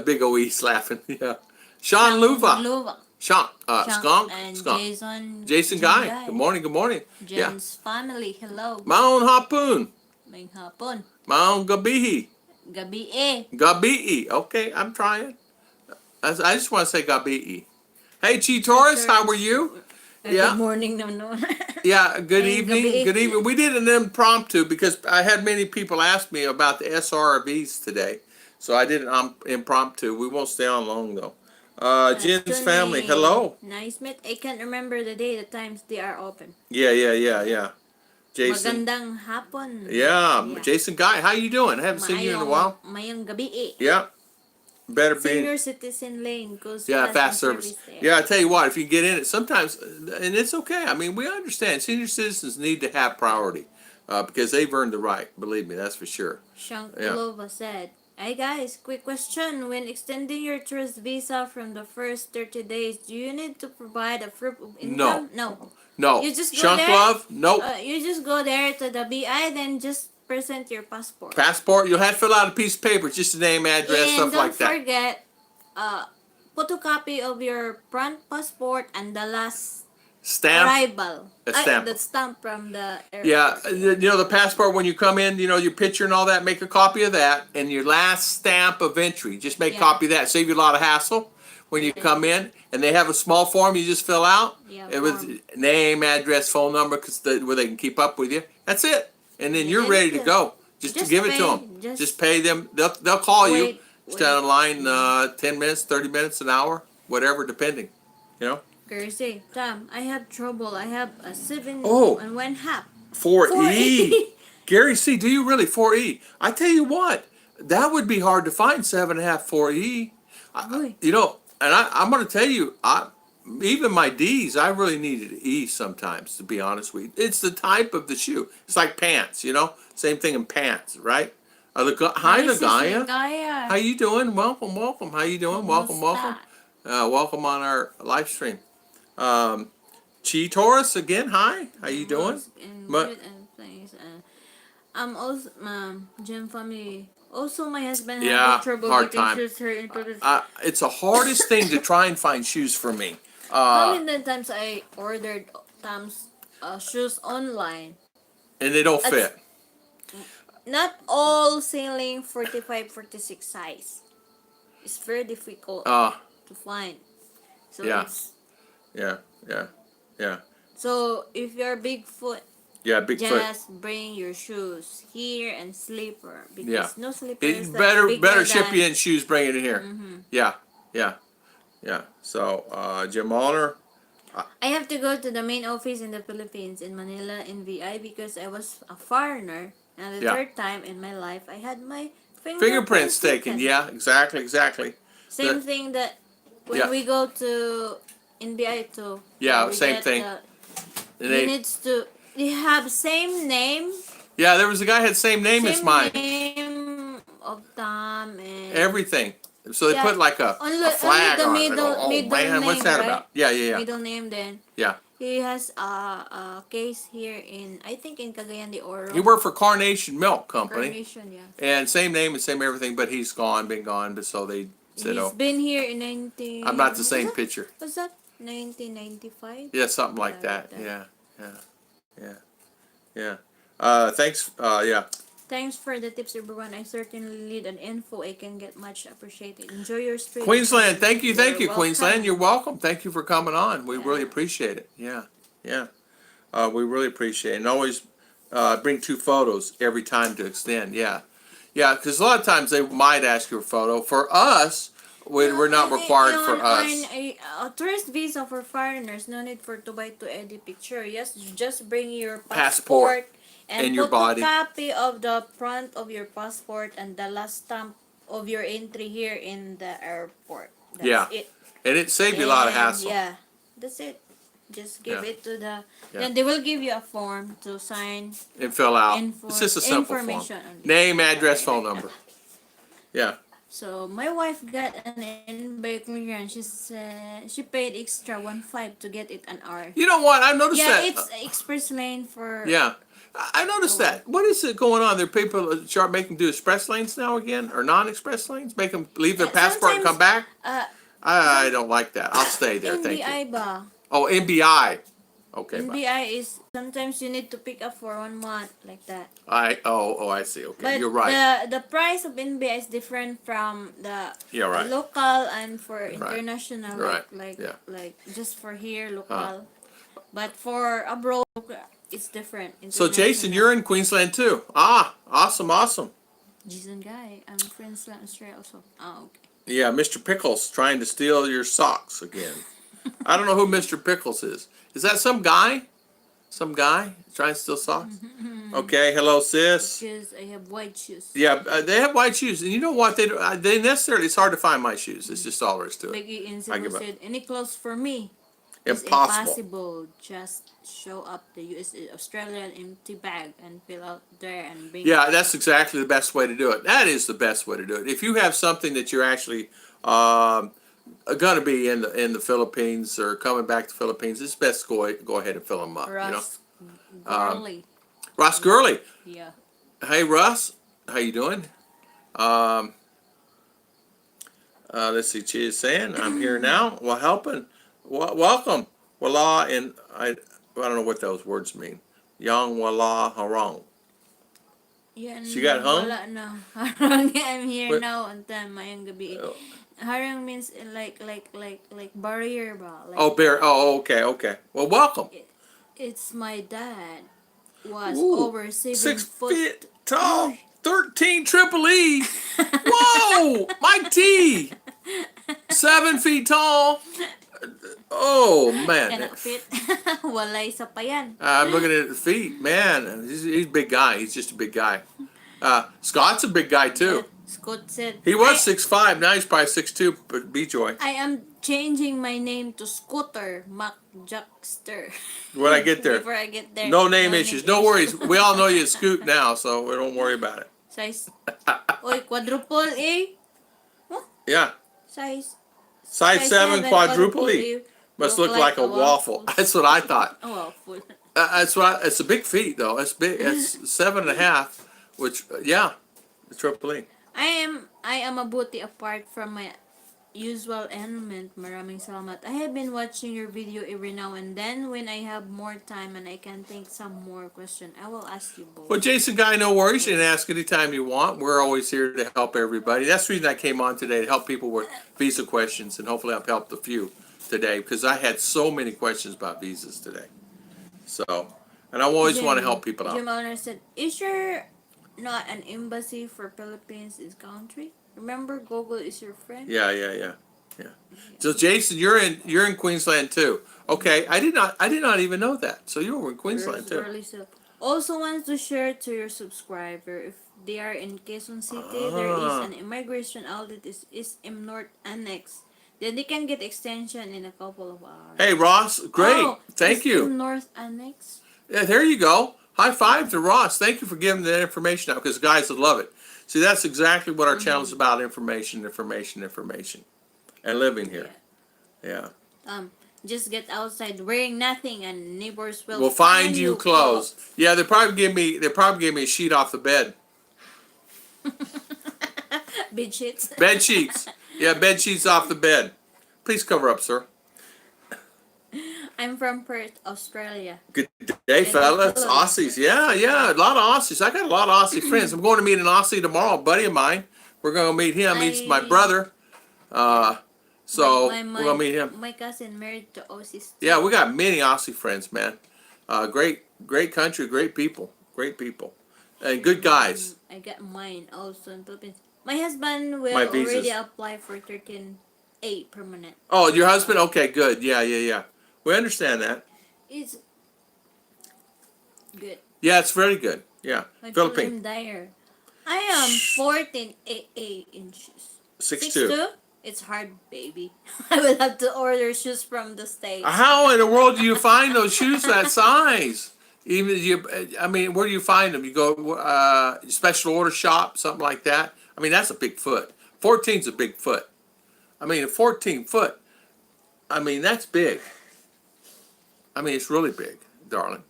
Big O.E.'s laughing. Yeah. Sean Luva. Sean, Skunk. And Skunk. Jason Guy. Good morning. Jen's family, hello. Maon Hapon. May hapon. Maon Gabihi. Gabi Gabi'i. Okay, I'm trying. I just want to say Gabi'i. Hey, Chi Torres, how are you? Yeah. Good morning, no. Yeah, good Hey, evening. Gabi'i. Good evening. We did an impromptu because I had many people ask me about the SRVs today. So I did an impromptu. We won't stay on long, though. Jen's family, hello. Nice meet. I can't remember the day, the times they are open. Yeah. Jason. Magandang hapon. Yeah, Jason Guy, how you doing? I haven't seen you in a while. Mayong gabi. Yeah. Better be. Senior citizen lane goes Fast service. there. Yeah, I tell you what, if you get in it, sometimes, and it's okay. I mean, we understand senior citizens need to have priority because they've earned the right. Believe me, that's for sure. Shankulova said, "Hey guys, quick question. When extending your tourist visa from the first 30 days, do you need to provide a proof of income? No. You just go Chunk there? Love? Nope. You just go there to the BI, then just present your passport. Passport, you'll have to fill out a piece of paper, just the name, address, And stuff don't like that. forget, photocopy of your front passport and the last Stamp. arrival. A stamp. The stamp from the airport. Yeah, the passport when you come in, your picture and all that, make a copy of that, and your last stamp of entry, just make a Yeah. copy of that. Save you a lot of hassle when you come in, and they have a small form you just fill out. Yeah, It was form. name, address, phone number, where they can keep up with you. That's it, and then Yeah, you're that's ready to it. go. Just Just give it to pay, them. just Just pay them. They'll call you. Wait, Stand in wait. line 10 minutes, 30 minutes, an hour, whatever, depending. You know. Thursday, Tom, I have trouble. I have a 7 Oh. and 1/2. 4E. Gary C, do you really 4E? I tell you what, that would be hard to find 7.5 4E. Boy. And I'm going to tell you, even my D's, I really needed E sometimes, to be honest with you. It's the type of the shoe. It's like pants, Same thing in pants, right? Hi, Nagaya. How you doing? Welcome, welcome. How you doing? Welcome, welcome. Welcome on our live stream. Chi Taurus again. Hi. How you doing? Also, Gem family. Also, my husband Yeah, had trouble hard getting time. shoes here into this. It's the hardest thing to try and find shoes for me. How many times I ordered shoes online? And they don't fit. Not all selling 45, 46 size. It's very difficult to find. So Yeah. it's, Yeah. so if you're Bigfoot, Yeah, Bigfoot. just bring your shoes here and slipper because Yeah. no slippers It's that bigger better ship than- you in shoes, bring it in here. Mm-hmm. Yeah. So, Jim Allner. I have to go to the main office in the Philippines in Manila in VI because I was a foreigner. And the Yeah. third time in my life, I had my Fingerprints taken. Yeah, exactly. Same thing that when Yeah. we go to NBI too. Yeah, we same get thing. You needs to. They have same name. Yeah, there was a guy had same name as mine. Name of Tom and Everything. So they Yeah, put like a flag the on middle, it. Oh middle man, name, what's that right? about? Yeah. Middle name then. Yeah. He has a case here in I think in Cagayan de Oro. He worked for Carnation Milk Company. Carnation, yeah. And same name and same everything, but he's been gone. But so they said, He's been here in 19. I'm not the same picture. Was that 1995? Yeah, something like that. Yeah. Thanks. Yeah. Thanks for the tips, everyone. I certainly need an info. I can get much appreciated. Enjoy your stream. Queensland, thank you, You're Queensland. welcome. You're welcome. Thank you for coming on. We Yeah. really appreciate it. Yeah. We really appreciate it. And always bring 2 photos every time to extend. Yeah, because a lot of times they might ask you a photo. For us, we're not required for us. A tourist visa for foreigners, no need for 2x2 edit picture. Yes, you just bring your Passport and and your body. photocopy of the front of your passport and the last stamp of your entry here in the airport. That's Yeah. it. And it saved you a lot of And, hassle. Yeah, that's it. Just give Yeah. it to the. Yeah. Then they will give you a form to sign. And fill out. Info- It's just a simple form. information on it. Name, address, phone number. Yeah. So my wife got an invite clearance. She said she paid extra 1.5 to get it an hour. You know what? I noticed Yeah, that. it's express lane for. Yeah. I noticed that. What is it going on? There are people that start making do express lanes now again, or non-express lanes. Make them leave their passport and come back. I don't like that. I'll stay there. Thank you. NBI ba? Oh, NBI. Okay. Bye. NBI is sometimes you need to pick up for 1 month like that. I see. Okay, But you're right. the price of NBI is different from the Yeah, right. local and for international Right. like just for here local. But for abroad it's different. So Jason, International. you're in Queensland too. Awesome. Jason guy, I'm in Queensland, Australia also. Okay. Yeah, Mr. Pickles trying to steal your socks again. I don't know who Mr. Pickles is. Is that some guy? Some guy trying to steal socks? Okay, hello sis. Because I have white shoes. Yeah, they have white shoes, and you know what? They necessarily. It's hard to find my shoes. It's just all there is to it. Becky in I give Cebu up. said, any clothes for me? It's Impossible. impossible. Just show up the US Australian empty bag and fill out there and bring. Yeah, that's exactly the best way to do it. That is the best way to do it. If you have something that you're actually going to be in the Philippines or coming back to the Philippines, it's best to go ahead and fill them up. Ross Gurley. Ross Gurley. Yeah. Hey Russ, how you doing? Let's see. She is saying, "I'm here now." Well, helping. Welcome. Wala and I don't know what those words mean. Yang wala harang. Yan, She got hung? wala na. Harang, I'm here What? now. Until mayang gabi. Harang means like barrier ba? Like, Oh, bear. Oh, okay. Well, welcome. it's my dad was Ooh, over 7 6 foot. feet tall, 13 triple E. Whoa, Mike T. 7 feet tall. Oh man, Cannot fit. Walay sa pa yan. I'm looking at the feet. Man, he's a big guy. He's just a big guy. Scott's a big guy too. Scott said, He was 6'5". Now he's probably 6'2". But B-Joy. I am changing my name to Scooter McJackster. When I get there, Before I get there. no name issues. No worries. We all know you as Scoot now, so we don't worry about it. Size. Oy, quadruple A. Yeah, Size. size 7 quadruple E. Must look like a waffle. That's what I thought. A waffle. That's what. It's a big feet though. It's big. It's 7.5, which yeah, the triple E. I am mabuti apart from my usual ailment. Maraming salamat. I have been watching your video every now and then. When I have more time and I can think some more question, I will ask you both. Well, Jason Guy, no worries. You can ask anytime you want. We're always here to help everybody. That's the reason I came on today, to help people with visa questions, and hopefully I've helped a few today because I had so many questions about visas today. So, and I always want to help people out. Jim Owner said, is there not an embassy for Philippines in country? Remember, Google is your friend. Yeah. So Jason, you're in Queensland too. Okay, I did not even know that. So you were in Queensland too. Also wants to share to your subscriber if they are in Quezon City, there is an immigration outlet is in North Annex. Then they can get extension in a couple of hours. Hey Ross, great. Oh, Thank you. North Annex. Yeah, there you go. High five to Ross. Thank you for giving that information out because guys would love it. See, that's exactly what our channel is about: information, and living here. Yeah. Just get outside wearing nothing, and neighbors will find you clothes. Yeah, they probably gave me a sheet off the bed. Bed sheets. Bed sheets. Yeah, bed sheets off the bed. Please cover up, sir. I'm from Perth, Australia. Good day, fellas. Aussies. Yeah. A lot of Aussies. I got a lot of Aussie friends. I'm going to meet an Aussie tomorrow, a buddy of mine. We're going to meet him. He's my brother. So we're going to meet him. My cousin married to Aussies. Yeah, we got many Aussie friends, man. Great country, great people, and good guys. I got mine also in Philippines. My husband will My visas. already apply for 13A permanent. Oh, your husband? Okay, good. Yeah. We understand that. It's good. Yeah, it's very good. Yeah, My Philippine. Dyer. I am 14 inches. 6'2". It's hard, baby. I will have to order shoes from the States. How in the world do you find those shoes that size? Where do you find them? You go special order shop, something like that. I mean, that's a big foot. 14's a big foot. I mean, a 14 foot. I mean, that's big. I mean, it's really big, darling.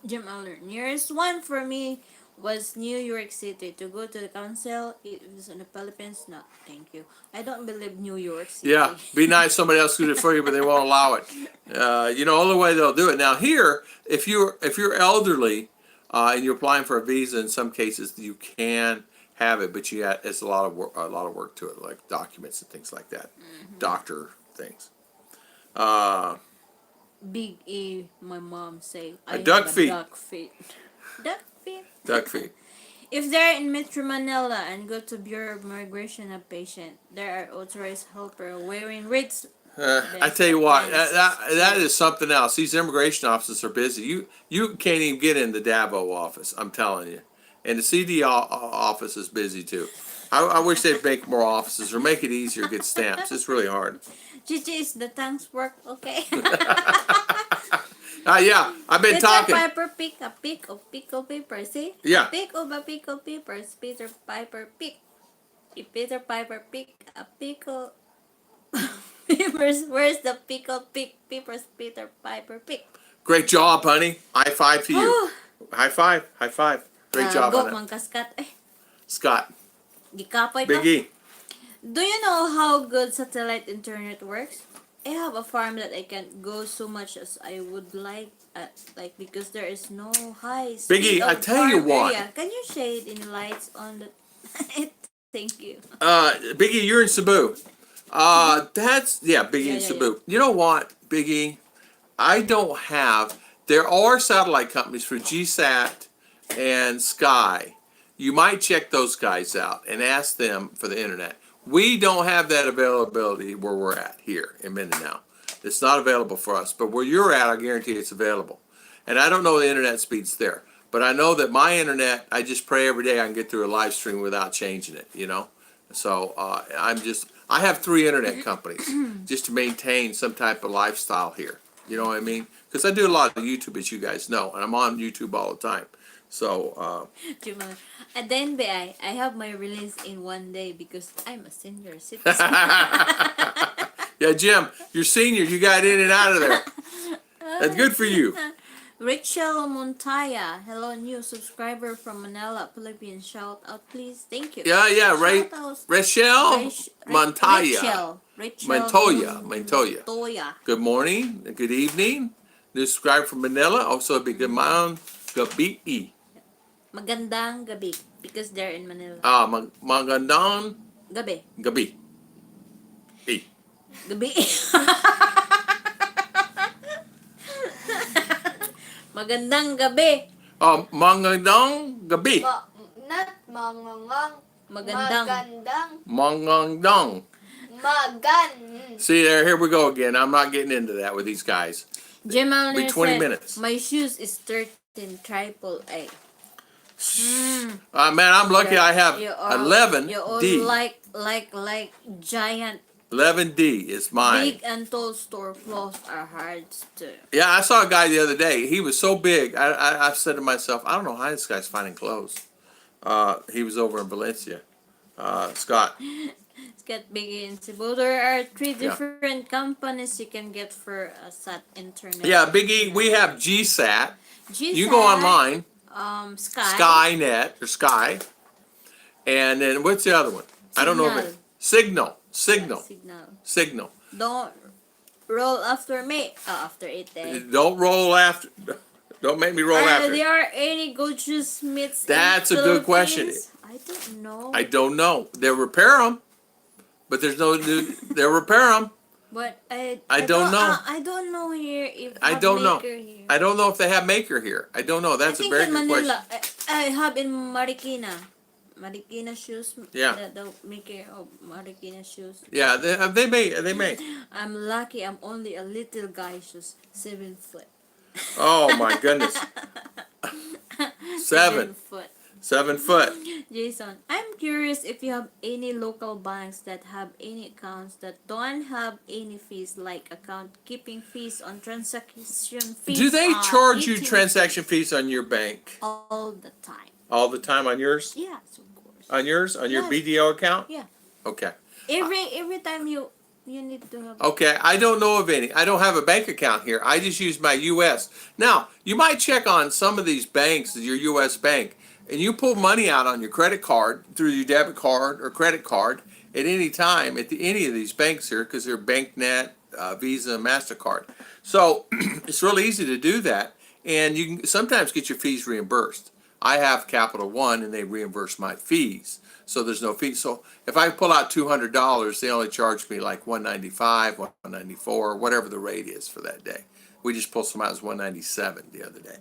Jim Aller. Nearest one for me was New York City. To go to the council, it was in the Philippines. No, thank you. I don't believe New York City. Yeah, be nice. Somebody else do it for you, but they won't allow it. Only way they'll do it. Now here, if you're elderly and you're applying for a visa, in some cases you can have it, but it's a lot of work to it, like documents and things like that, doctor things. Big E, my mom say. Duck feet. Duck feet. Duck feet. Duck feet. If they're in Metro Manila and go to Bureau of Immigration a patient, there are authorized helper wearing rigs. I tell you what, that is something else. These immigration offices are busy. You can't even get in the Davo office. I'm telling you, and the CD office is busy too. I wish they'd make more offices or make it easier to get stamps. It's really hard. Gigi, is the tanks work okay? Yeah, I've been talking. Peter Piper pick a pick of pickle paper, see? Yeah. A pick of a pickle papers, Peter Piper pick. If Peter Piper pick a pickle papers, where's the pickle papers Peter Piper pick? Great job, honey. High five to you. High five. Great job on that. Scott. Scott. Gikapoy Big ka. E. Do you know how good satellite internet works? I have a farm that I can't go so much as I would like because there is no high speed Biggie, I of tell you farm what. area. Can you shade any lights on the? Thank you. Biggie, you're in Cebu. That's yeah, Biggie in Yeah, yeah, yeah. Cebu. You know what, Biggie? I don't have. There are satellite companies for GSAT and Sky. You might check those guys out and ask them for the internet. We don't have that availability where we're at here in Mindanao. It's not available for us, but where you're at, I guarantee it's available. And I don't know the internet speeds there, but I know that my internet, I just pray every day I can get through a live stream without changing it, you know? So I have 3 internet companies just to maintain some type of lifestyle here. You know what I mean? Because I do a lot of YouTube, as you guys know, and I'm on YouTube all the time. So, Jumala. And then I have my release in one day because I'm a senior citizen. yeah, Jim, you're senior. You got in and out of there. That's good for you. Rachel Montaya, hello, new subscriber from Manila, Philippines. Shout out, please. Thank you. Yeah, Shout out. Rachel Montaya. Rachel Montoya. Good morning, good evening. New subscriber from Manila. Also, a big amount. Gabi. Magandang gabi because they're in Manila. Magandang Gabi. gabi. E. Gabi. Magandang gabi. Magandang gabi. Not mangangang. Magandang. Magandang. Magan. See there, here we go again. I'm not getting into that with these guys. Jamal Be 20 said, minutes. my shoes is 13 triple A. Man, I'm lucky I have You all 11D. like giant 11D is mine. big and tall store clothes are hard to. Yeah, I saw a guy the other day. He was so big. I said to myself, I don't know how this guy's finding clothes. He was over in Valencia. Scott. It's got big in Cebu. There are 3 Yeah. different companies you can get for a sat internet. Yeah, Biggie, we have GSAT. GSAT, You go online, Sky. Skynet or Sky, and then what's the other one? I don't know if it. Signal. Signal. Don't roll after me. After 8 days. Don't roll after. Don't make me roll Are after. there any good shoes Smiths That's in a good question. Philippines? I don't know. I don't know. They repair them, but there's no new. They repair them. But I don't know. I don't know here if I have don't know. maker here. I don't know if they have Maker here. I don't know. That's I a think very in good Manila, question. I have in Marikina. Marikina shoes. Yeah. The maker of Marikina shoes. Yeah, they may. I'm lucky. I'm only a little guy shoes. 7 foot. Oh my goodness. 7 foot. 7 foot. Jason, I'm curious if you have any local banks that have any accounts that don't have any fees, like account keeping fees on transaction fees. Do they on charge you ATM transaction fees on your bank all the time? all the time on yours? Yes, of course. On yours? On your Yes. BDO account? Yeah. Okay. Every time you need to have. Okay, I don't know of any. I don't have a bank account here. I just use my U.S. Now, you might check on some of these banks, your U.S. bank, and you pull money out on your credit card through your debit card or credit card at any time at any of these banks here because they're BankNet, Visa, and MasterCard. So it's really easy to do that, and you can sometimes get your fees reimbursed. I have Capital One, and they reimburse my fees. So there's no fee. So if I pull out $200, they only charge me like $195, $194, whatever the rate is for that day. We just pulled some out as $197 the other day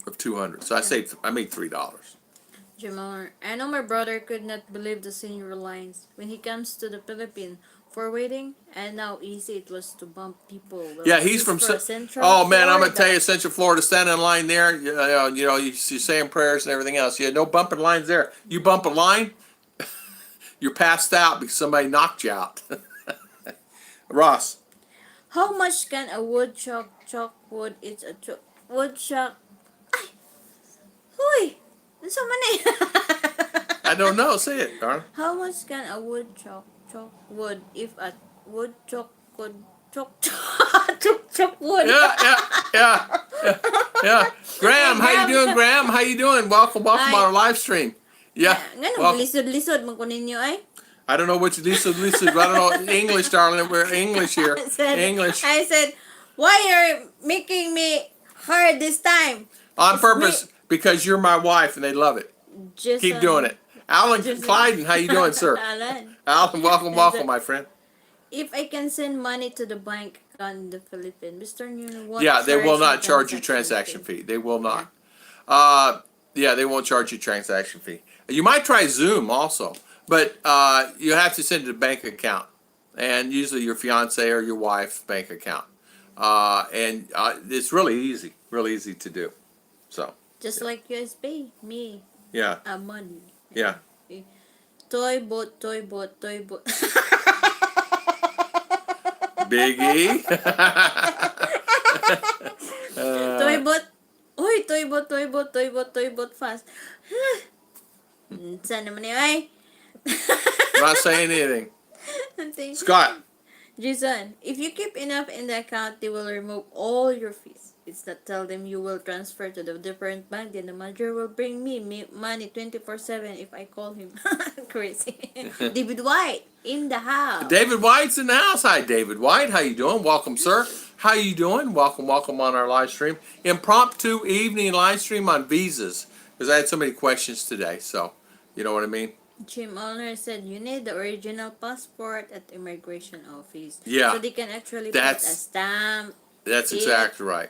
of $200. So I made $3. Jamal, I know my brother could not believe the senior lines when he comes to the Philippines for waiting, and how easy it was to bump people. Well, Yeah, he's from Central. Oh man, I'm gonna Florida. tell you, Central Florida, standing in line there. You're saying prayers and everything else. Yeah, no bumping lines there. You bump a line, you're passed out because somebody knocked you out. Ross. How much can a woodchuck chop wood? It's a woodchuck. Ay, huy, so many. I don't know. Say it, darn. How much can a woodchuck chop wood if a woodchuck could chop wood? Yeah. Graham, how you doing, Graham? How you doing? Welcome Hi. on our live stream. Yeah. Nga Well, lisod-lisod man ko ninyo ay. I don't know which Lisa. I don't know English, darling. We're English here. English I said, why are making me hard this time? on It's purpose because you're my wife and they love it. Just Keep doing it. Alan just- Clyden, how you doing, sir? Alan, Alan, welcome, my friend. if I can send money to the bank account in the Philippines, Mr. Nguyen won't Yeah, they will not me charge you transaction fee. They will not. Yeah, they won't charge you transaction fee. You might try Zoom also, but you have to send it to a bank account, and usually your fiance or your wife's bank account. And it's really easy to do. So Just like USB, me, yeah, money. yeah. Toy boat, toy boat, toy boat. Biggie. Toy boat. Uy, toy boat, toy boat, toy boat, toy boat fast. Saan naman yun, ay? Not saying anything. Thank- Scott. Jason, if you keep enough in the account, they will remove all your fees. It's not tell them you will transfer to the different bank, then the manager will bring me money 24/7 if I call him. Crazy. David White in the house. David White's in the house. Hi, David White. How you doing? Welcome, sir. How you doing? Welcome on our live stream. Impromptu evening live stream on visas because I had so many questions today. So, you know what I mean? Jim Olner said you need the original passport at immigration office. Yeah. So they can actually put a That's- stamp. That's Yeah. exactly right.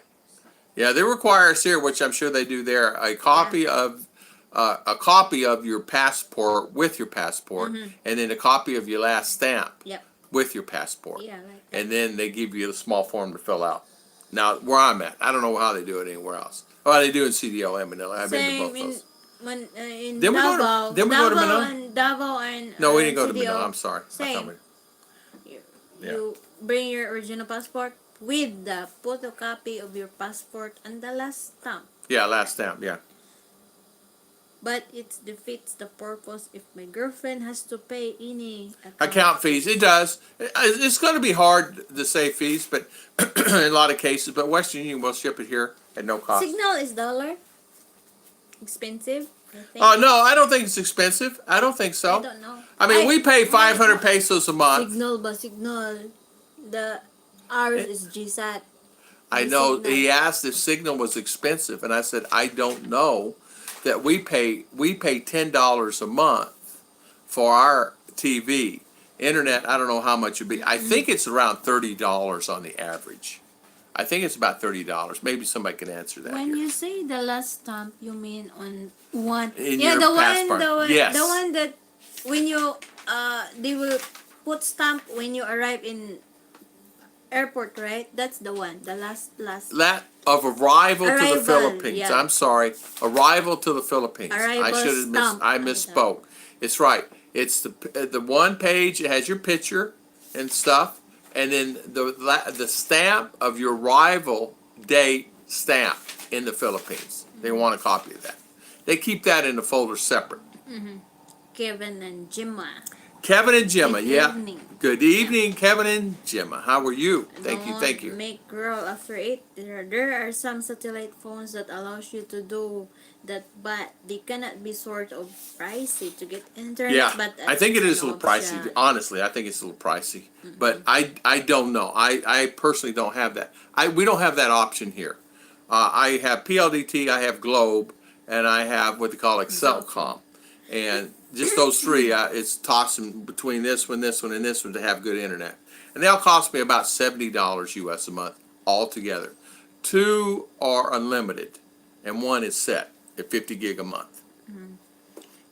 Yeah, they require us here, which I'm sure they do there, a copy of your passport with your passport, and then a copy of your last stamp Yep. with your passport. Yeah, like that. And then they give you a small form to fill out. Now, where I'm at, I don't know how they do it anywhere else. Well, they do in CDL in Manila. I've been to Same both in those. in Then we go to- Davao. then we go to Davao Manila? and Davao and No, we didn't go to CDO. Manila. I'm sorry. I Same. thought You, Yeah. you bring your original passport with the photocopy of your passport and the last stamp. yeah, last stamp. Yeah. But it defeats the purpose if my girlfriend has to pay any Account fees. It does. It's going to be hard to say fees, but in a lot of cases. But Western Union will ship it here at no cost. Signal is dollar. Expensive, I think. No, I don't think it's expensive. I don't think so. I don't know. I mean, we pay 500 pesos a month. Signal ba signal? The ours is GSAT. I The know Signal. he asked if Signal was expensive, and I said I don't know. That we pay $10 a month for our TV. Internet, I don't know how much it'd be. I think it's around $30 on the average. I think it's about $30. Maybe somebody can answer that When here. you say the last stamp, you mean on one? In yeah, your the passport. one, Yes. the one that when you they will put stamp when you arrive in airport, right? That's the one, the last. That of arrival to the Arrival, Philippines. yeah. I'm sorry. Arrival to the Philippines. I Arrival should have stamp. I misspoke. It's right. It's the one page. It has your picture and stuff, and then the stamp of your arrival date stamp in the Philippines. They want a copy of that. They keep that in a folder separate. Kevin and Gemma. Kevin and Gemma, Good yeah. evening. Good evening, Kevin and Gemma. How are you? Thank you, Don't thank you. Make girl after 8. There are some satellite phones that allows you to do that, but they cannot be sort of pricey to get internet. Yeah, but I think it is a an little pricey. option. Honestly, I think it's a little pricey. But I don't know. I personally don't have that. We don't have that option here. I have PLDT, I have Globe, and I have what they call Excelcom. And just those three, it's tossing between this one, and this one to have good internet. And they'll cost me about $70 US a month altogether. 2 are unlimited, and 1 is set at 50 gig a month.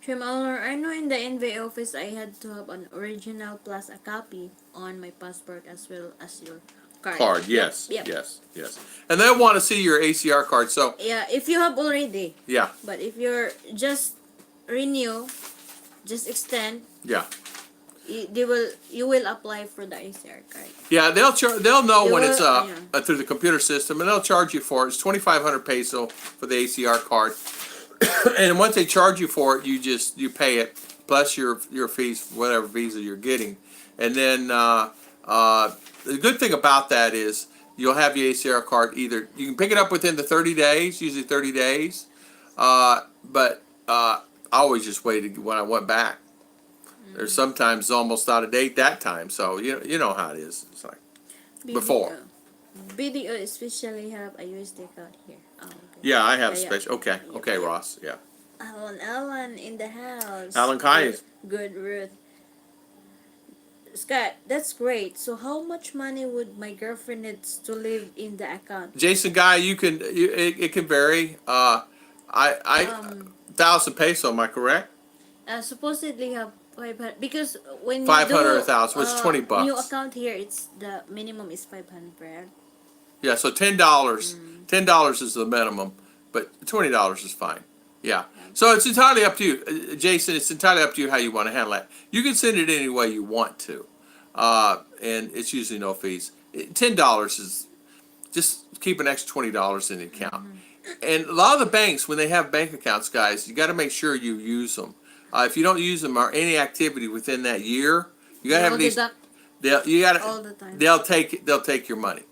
Trim Aller, I know in the NVA office I had to have an original plus a copy on my passport as well as your card. Yes, Yep. yes. And they'll want to see your ACR card, so, Yeah, if you have already. yeah, But if you're just renew, just extend, yeah. you will apply for the ACR card. Yeah, they'll know They when will, it's up yeah. through the computer system, and they'll charge you for it. It's 2,500 peso for the ACR card, and once they charge you for it, you pay it plus your fees, whatever visa you're getting, and then the good thing about that is you'll have your ACR card either you can pick it up within the 30 days, usually 30 days, but I always just waited when I went back. They're sometimes almost out of date that time. So you know how it is. It's like before. BDO especially have a USD account here. Oh, okay. Yeah, I have a Yeah. special. Okay, Yeah, okay, yeah. Ross. Yeah. Alan in the house. Alan Kai. Good, Ruth. Scott, that's great. So how much money would my girlfriend needs to live in the account? Jason Guy, it can vary. I 1,000 peso. Am I correct? Supposedly have 500 because when you 500 do 1,000, which is $20. new account here, it's the minimum is 500. Yeah, so $10. $10 is the minimum, but $20 is fine. Yeah. So it's entirely up to you, Jason. It's entirely up to you how you want to handle that. You can send it any way you want to, and it's usually no fees. $10 is just keep an extra $20 in the account. And a lot of the banks, when they have bank accounts, guys, you got to make sure you use them. If you don't use them or any activity within that year, you got to have at least All the time. they'll take your money.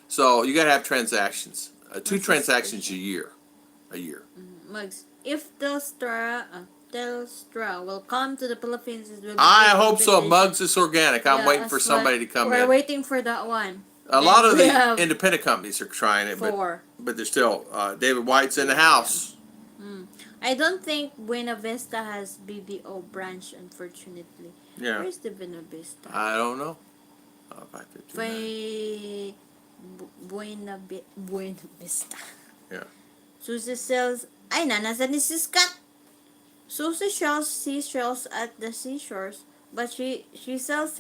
So you got to have transactions, 2 transactions a year. Mugs. If Telstra will come to the Philippines, it will be I hope so. invitation. Mugs is organic. I'm Yeah, waiting for that's somebody what- to come We're in. waiting for that one. A lot of we the have independent companies are trying it, 4. but they're still. David White's in the house. I don't think Buena Vista has BDO branch, unfortunately. Yeah, Where's the Buena Vista? I don't know. 559. Buena Vista. Yeah. Susie sells. Ay, nasa ni si Scott. Susie sells seashells at the seashores, but she sells.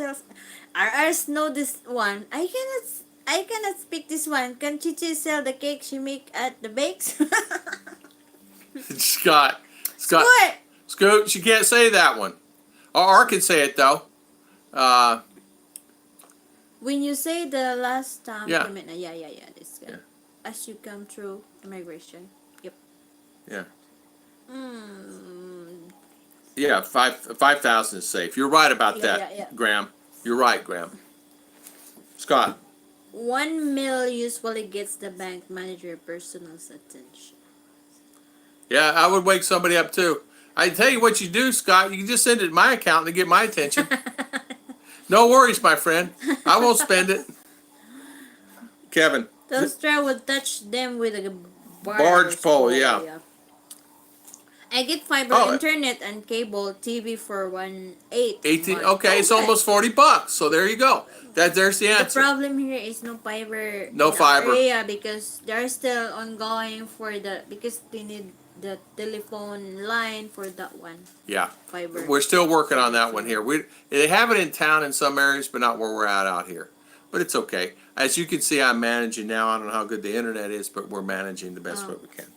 RRs know this one. I cannot speak this one. Can Chichi sell the cake she make at the bakes? Scott. What? Scoot. She can't say that one. Or can say it though. When you say the last time Yeah. payment, yeah, this good. Yeah. As you come through immigration. Yep. Yeah. Mm, Yeah. 5,000 is safe. You're right about that, yeah. Graham. You're right, Graham. Scott. 1 mil usually gets the bank manager personal attention. Yeah, I would wake somebody up too. I tell you what you do, Scott. You can just send it to my account to get my attention. No worries, my friend. I won't spend it. Kevin. Telstra would touch them with a Barge pole, yeah. I get fiber Oh, internet and cable TV for 1.8. 18. month. Okay, it's Okay. almost $40. So there you go. There's the The answer. problem here is no fiber. No in fiber. Our area because they're still ongoing because they need the telephone line for that one. Yeah, Fiber. we're still working on that one here. They have it in town in some areas, but not where we're at out here. But it's okay. As you can see, I'm managing now. I don't know how good the internet is, but we're managing the best way we can.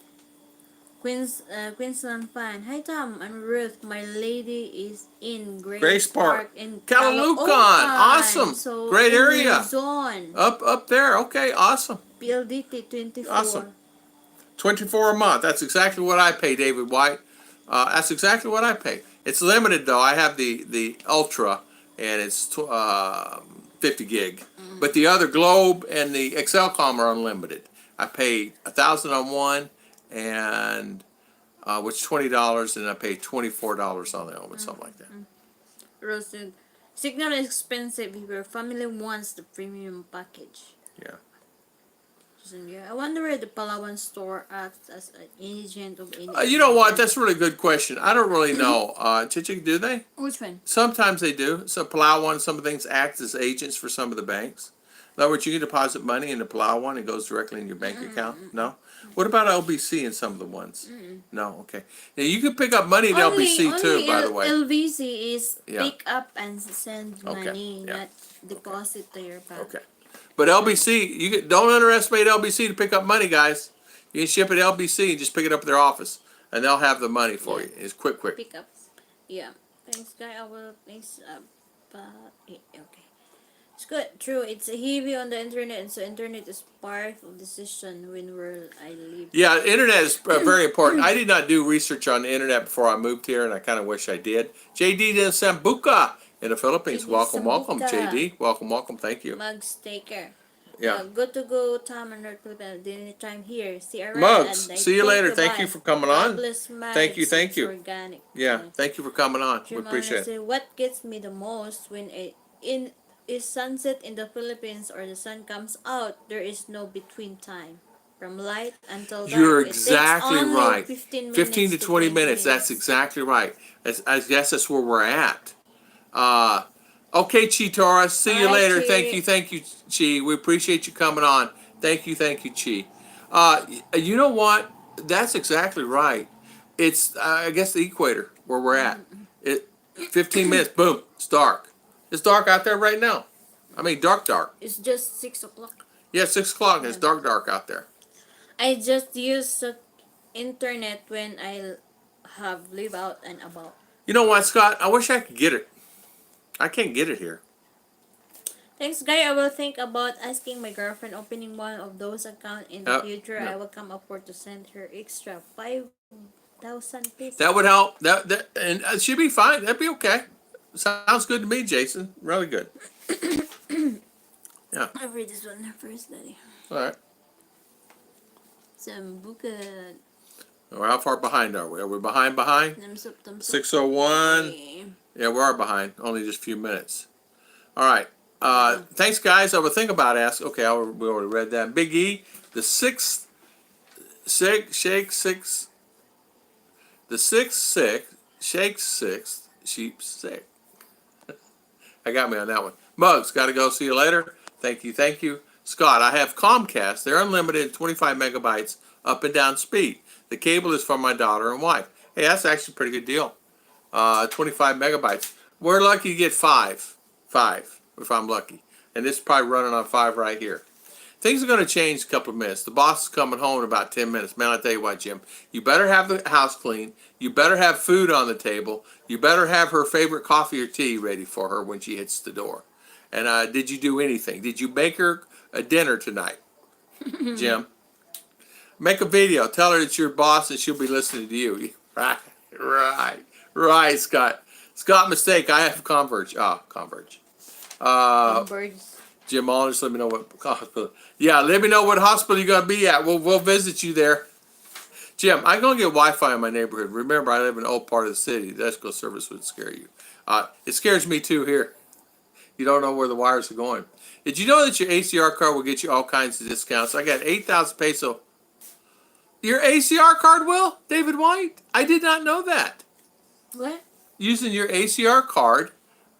Queensland fan. Hi Tom, I'm Ruth. My lady is in Grace Park. in Caloocan. Awesome. So Great in area. Luzon. Up there. Okay, awesome. PLDT 24. Awesome. 24 a month. That's exactly what I pay, David White. That's exactly what I pay. It's limited though. I have the Ultra, and it's 50 gig. But the other Globe and the Excelcom are unlimited. I pay $1,000 on one, and which is $20, and I pay $24 on the other one, something like that. Roasted. Signal is expensive if your family wants the premium package. Yeah. Yeah, I wonder where the Palawan store acts as an agent of any. You know what? That's a really good question. I don't really know. Chichik, do they? Which one? Sometimes they do. So Palawan, some of the things act as agents for some of the banks. In other words, you can deposit money in the Palawan, it goes directly in your bank account. No. What about LBC and some of the ones? No. Okay. Now you can pick up money at LBC too, by the way. LVC is Yeah. pick up and send Okay, money, yeah. not deposit to your bank. Okay. But LBC, don't underestimate LBC to pick up money, guys. You can ship it LBC and just pick it up at their office, and they'll have the money for you. It's quick. Pick up. Yeah. Thanks, guy. I will thanks. Okay. It's good. True. It's heavy on the internet, and so internet is part of the decision when I live. Yeah, internet is very important. I did not do research on the internet before I moved here, and I kind of wish I did. JD de Sambuca in the Philippines. JD Welcome, Sambuca. JD. Welcome. Thank you. Mugs taker. Yeah. Good to go, Tom and Ruth, Philippine. Dinner time here. See you around. Mugs, And I see you think later. you Thank you buy. for coming God on. bless Mags. Thank It's you. organic. Yeah, Yes. thank you for coming on. We Jim appreciate it. say, what gets me the most when in is sunset in the Philippines or the sun comes out, there is no between time. From light until dark. You're It takes exactly only right. 15 15 minutes to to 20 20 minutes. That's minutes. exactly right. I guess that's where we're at. Uh, okay, Chitora. See you Alright, later. Chi. Thank you, Chi. We appreciate you coming on. Thank you, Chi. You know what? That's exactly right. It's I guess the equator where we're at. It 15 minutes. Boom. It's dark. It's dark out there right now. I mean, dark. It's just 6 o'clock. Yeah, 6 o'clock. And Yeah. it's dark out there. I just use internet when I have live out and about. You know what, Scott? I wish I could get it. I can't get it here. Thanks, guy. I will think about asking my girlfriend opening one of those accounts in the future. Yeah. I will come afford to send her extra 5,000 pesos. That would help. That and it should be fine. That'd be okay. Sounds good to me, Jason. Really good. Yeah. I'll read this one first, Daddy. All right. Some bukid. Well, how far behind are we? Are we behind? Thumbs up. 6:01. Okay. Yeah, we are behind. Only just a few minutes. All right. Thanks, guys. I would think about asking. Okay, we already read that. Big E, the sixth shake sixth, sheep sick. I got me on that one. Mugs, got to go. See you later. Thank you. Scott, I have Comcast. They're unlimited, 25 megabytes up and down speed. The cable is for my daughter and wife. Hey, that's actually a pretty good deal. 25 megabytes. We're lucky to get five, if I'm lucky. And this is probably running on 5 right here. Things are going to change in a couple of minutes. The boss is coming home in about 10 minutes. Man, I tell you what, Jim, you better have the house clean. You better have food on the table. You better have her favorite coffee or tea ready for her when she hits the door. And did you do anything? Did you make her a dinner tonight, Jim? Make a video. Tell her it's your boss and she'll be listening to you. Right, Scott. Scott, mistake. I have Converge. Converge. Birds. Jim Mullins, let me know what hospital. Yeah, let me know what hospital you're gonna be at. We'll visit you there. Jim, I'm gonna get Wi-Fi in my neighborhood. Remember, I live in an old part of the city. The electrical service would scare you. It scares me too here. You don't know where the wires are going. Did you know that your ACR card will get you all kinds of discounts? I got 8,000 peso. Your ACR card will, David White? I did not know that. What? Using your ACR card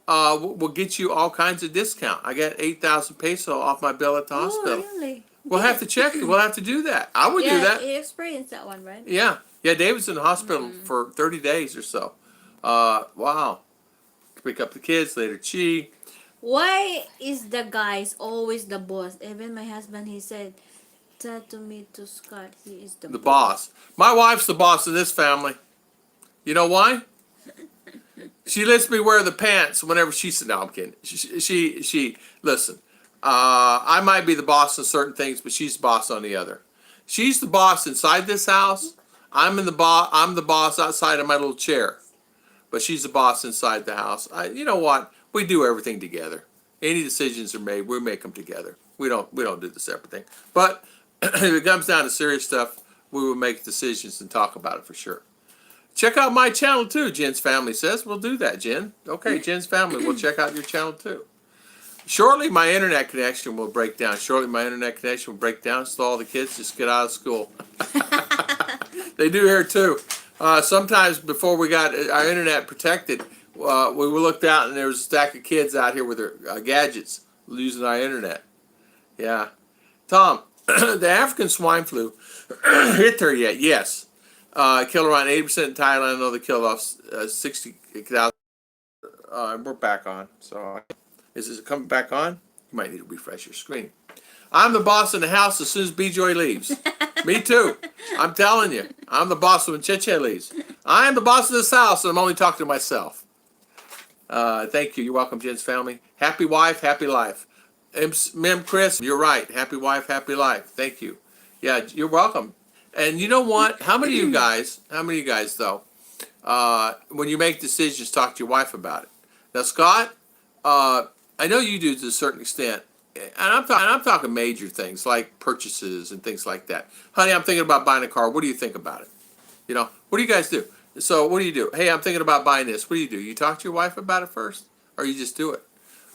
will get you all kinds of discount. I got 8,000 peso off my bill at the hospital. Oh, really? We'll have to check it. We'll have to do that. I would do that. You experienced that one, right? Yeah. David's in the hospital for 30 days or so. Wow. Pick up the kids later. Chi. Why is the guys always the boss? Even my husband, he said, tell to me to Scott, he is the boss. My wife's the boss of this family. You know why? She lets me wear the pants whenever she said, no, I'm kidding. She listen, I might be the boss in certain things, but she's the boss on the other. She's the boss inside this house. I'm the boss outside of my little chair. But she's the boss inside the house. You know what? We do everything together. Any decisions are made, we make them together. We don't do the separate thing. But if it comes down to serious stuff, we will make decisions and talk about it for sure. Check out my channel too, Jen's family says. We'll do that, Jen. Okay, Jen's family, we'll check out your channel too. Shortly, my internet connection will break down. So all the kids just get out of school. They do here too. Sometimes before we got our internet protected, we looked out and there was a stack of kids out here with their gadgets using our internet. Yeah. Tom, the African swine flu hit there yet? Yes. Killed around 80% in Thailand. I know they killed off 60,000. We're back on. So, is this coming back on? You might need to refresh your screen. I'm the boss in the house as soon as B-Joy leaves. Me too. I'm telling you. I'm the boss when Cheche leaves. I am the boss of this house, and I'm only talking to myself. Thank you. You're welcome, Jen's family. Happy wife, happy life. Mem Chris, you're right. Happy wife, happy life. Thank you. Yeah, you're welcome. And you know what? How many of you guys though, when you make decisions, talk to your wife about it? Now, Scott, I know you do to a certain extent. I'm talking major things like purchases and things like that. Honey, I'm thinking about buying a car. What do you think about it? You know, what do you guys do? So what do you do? Hey, I'm thinking about buying this. What do? You talk to your wife about it first, or you just do it?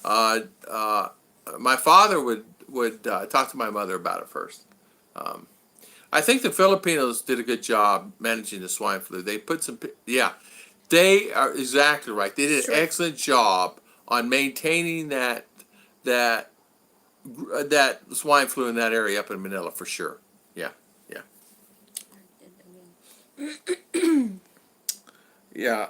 Uh, uh, my father would talk to my mother about it first. Um, I think the Filipinos did a good job managing the swine flu. They put some, yeah, they are exactly right. They did an Sure. excellent job on maintaining that that swine flu in that area up in Manila for sure. Yeah, yeah, yeah.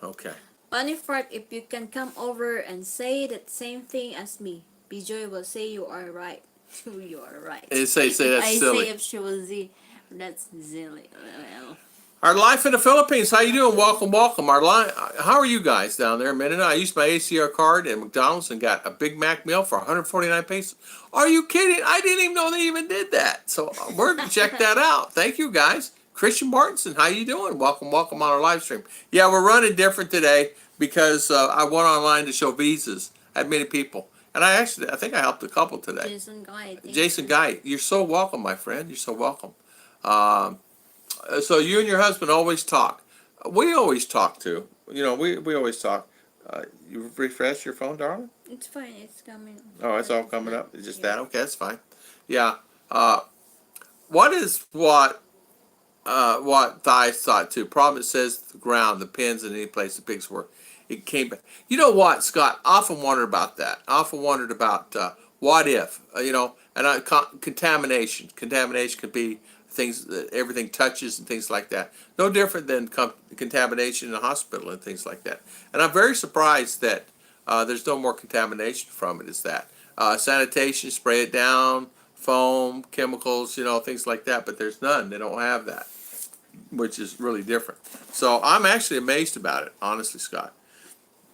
Okay. Funny fact, if you can come over and say that same thing as me, Bijoy will say you are right. You are right. And say If that's I silly. say if she was Z, that's silly. Well, Our life in the Philippines. How you doing? Welcome, welcome. Our life. How are you guys down there in Mindinao? I used my ACR card at McDonald's and got a Big Mac meal for 149 pesos. Are you kidding? I didn't even know they even did that. So we're gonna check that out. Thank you guys. Christian Martinson, how you doing? Welcome, welcome on our live stream. Yeah, we're running different today because I went online to show visas. I had many people, and I think I helped a couple today. Jason Guy. Jason Guy, you're so welcome, my friend. You're so welcome. Um, so you and your husband always talk. We always talk too. You know, we always talk. You refresh your phone, darling? It's fine. It's coming. Oh, it's all coming up. It's just Yeah. that. Okay, that's fine. Yeah. What is what Thies thought too? Problem, it says the ground, the pins, and any place the pigs were. It came back. You know what, Scott? I often wondered about that. I often wondered about what if, and contamination. Contamination could be things that everything touches and things like that. No different than contamination in a hospital and things like that. And I'm very surprised that there's no more contamination from it. Is that sanitation? Spray it down, foam, chemicals, things like that. But there's none. They don't have that, which is really different. So I'm actually amazed about it, honestly, Scott.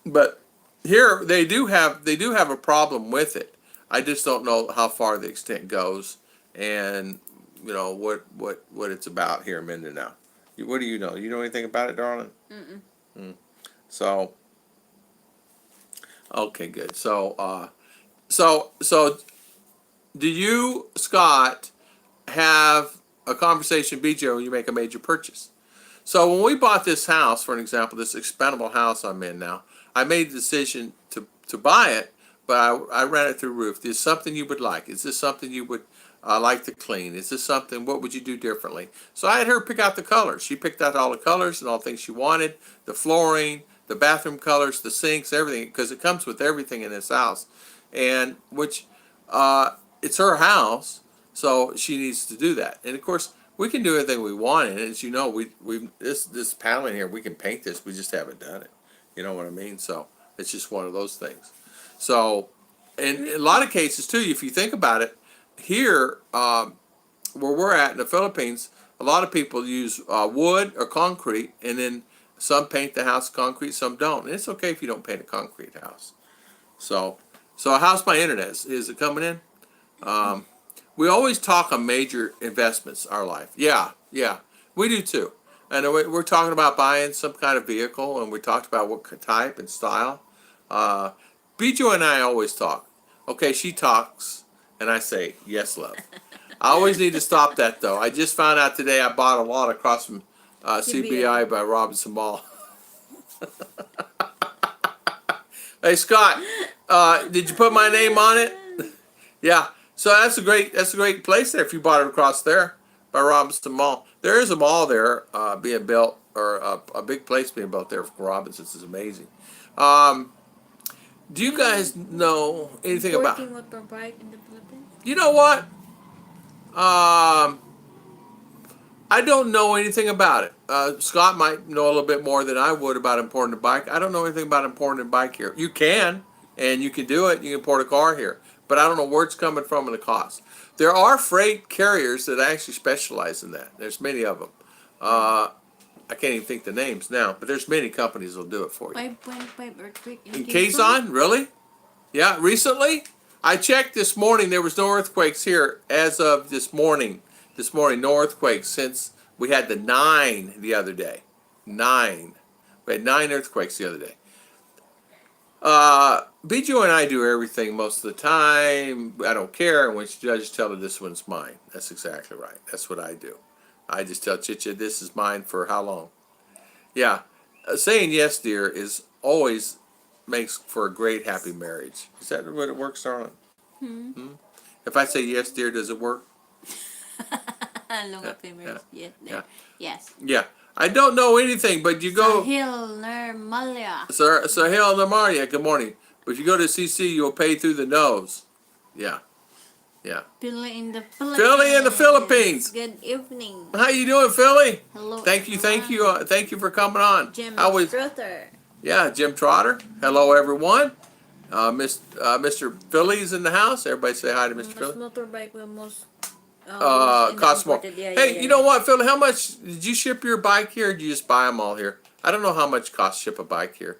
But here they do have a problem with it. I just don't know how far the extent goes, and what it's about here in Mindanao. What do you know? You know anything about it, darling? Mm. So okay, good. So do you, Scott, have a conversation, BJ, when you make a major purchase? So when we bought this house, for an example, this expendable house I'm in now, I made the decision to buy it, but I ran it through Ruth. Is this something you would like? Is this something you would like to clean? Is this something, what would you do differently? So I had her pick out the colors. She picked out all the colors and all the things she wanted, the flooring, the bathroom colors, the sinks, everything, because it comes with everything in this house. And which, it's her house, so she needs to do that. And of course, we can do anything we want, and as you know, this paneling here, we can paint this. We just haven't done it. You know what I mean? So it's just one of those things. So, in a lot of cases too, if you think about it, here where we're at in the Philippines, a lot of people use wood or concrete, and then some paint the house concrete, some don't. And it's okay if you don't paint a concrete house. So how's my internet? Is it coming in? We always talk on major investments in our life. Yeah, we do too. And we're talking about buying some kind of vehicle, and we talked about what type and style. Bijou and I always talk. Okay, she talks, and I say, yes, love. I always need to stop that, though. I just found out today I bought a lot across from CBI by Robinson Mall. Hey, Scott, did you put my name on it? Yeah. So that's a great place there if you bought it across there by Robinson Mall. There is a mall there being built, or a big place being built there for Robinson's. Is amazing. Do you guys know anything about? Working motorbike in the Philippines? You know what? I don't know anything about it. Scott might know a little bit more than I would about importing a bike. I don't know anything about importing a bike here. You can, and you can do it. You can import a car here. But I don't know where it's coming from and the cost. There are freight carriers that actually specialize in that. There's many of them. I can't even think the names now, but there's many companies that'll do it for you. 5.5 earthquake In Quezon? Really? Yeah, recently? I checked this morning. There was no earthquakes here as of this morning. This morning, no earthquakes since we had the 9 the other day. 9. We had 9 earthquakes the other day. Bijou and I do everything most of the time. I don't care. And when she does, just tell her this one's mine. That's exactly right. That's what I do. I just tell Chicha this is mine for how long? Yeah. Saying yes, dear, is always makes for a great happy marriage. Is that what it works, darling? Hmm? If I say yes, dear, does it work? Long happy marriage. Yes. Yeah. Yes. Yeah. I don't know anything, but you go. Sahil Nirmalya. Sir, Sahel Namaria, good morning. But if you go to CC, you'll pay through the nose. Yeah. Yeah. Philly in the Philippines. Philly in the Philippines. Good evening. How you doing, Philly? Hello. Thank you for coming on. Jim How was? Struther. Yeah, Jim Trotter. Hello, everyone. Mr. Philly's in the house. Everybody say hi to Mr. Mas Philly. motorbike will most Costs more. Yeah, Hey, yeah, you know what, Philly? How much did you ship your bike here? Or did you just buy them all here? I don't know how much it costs to ship a bike here.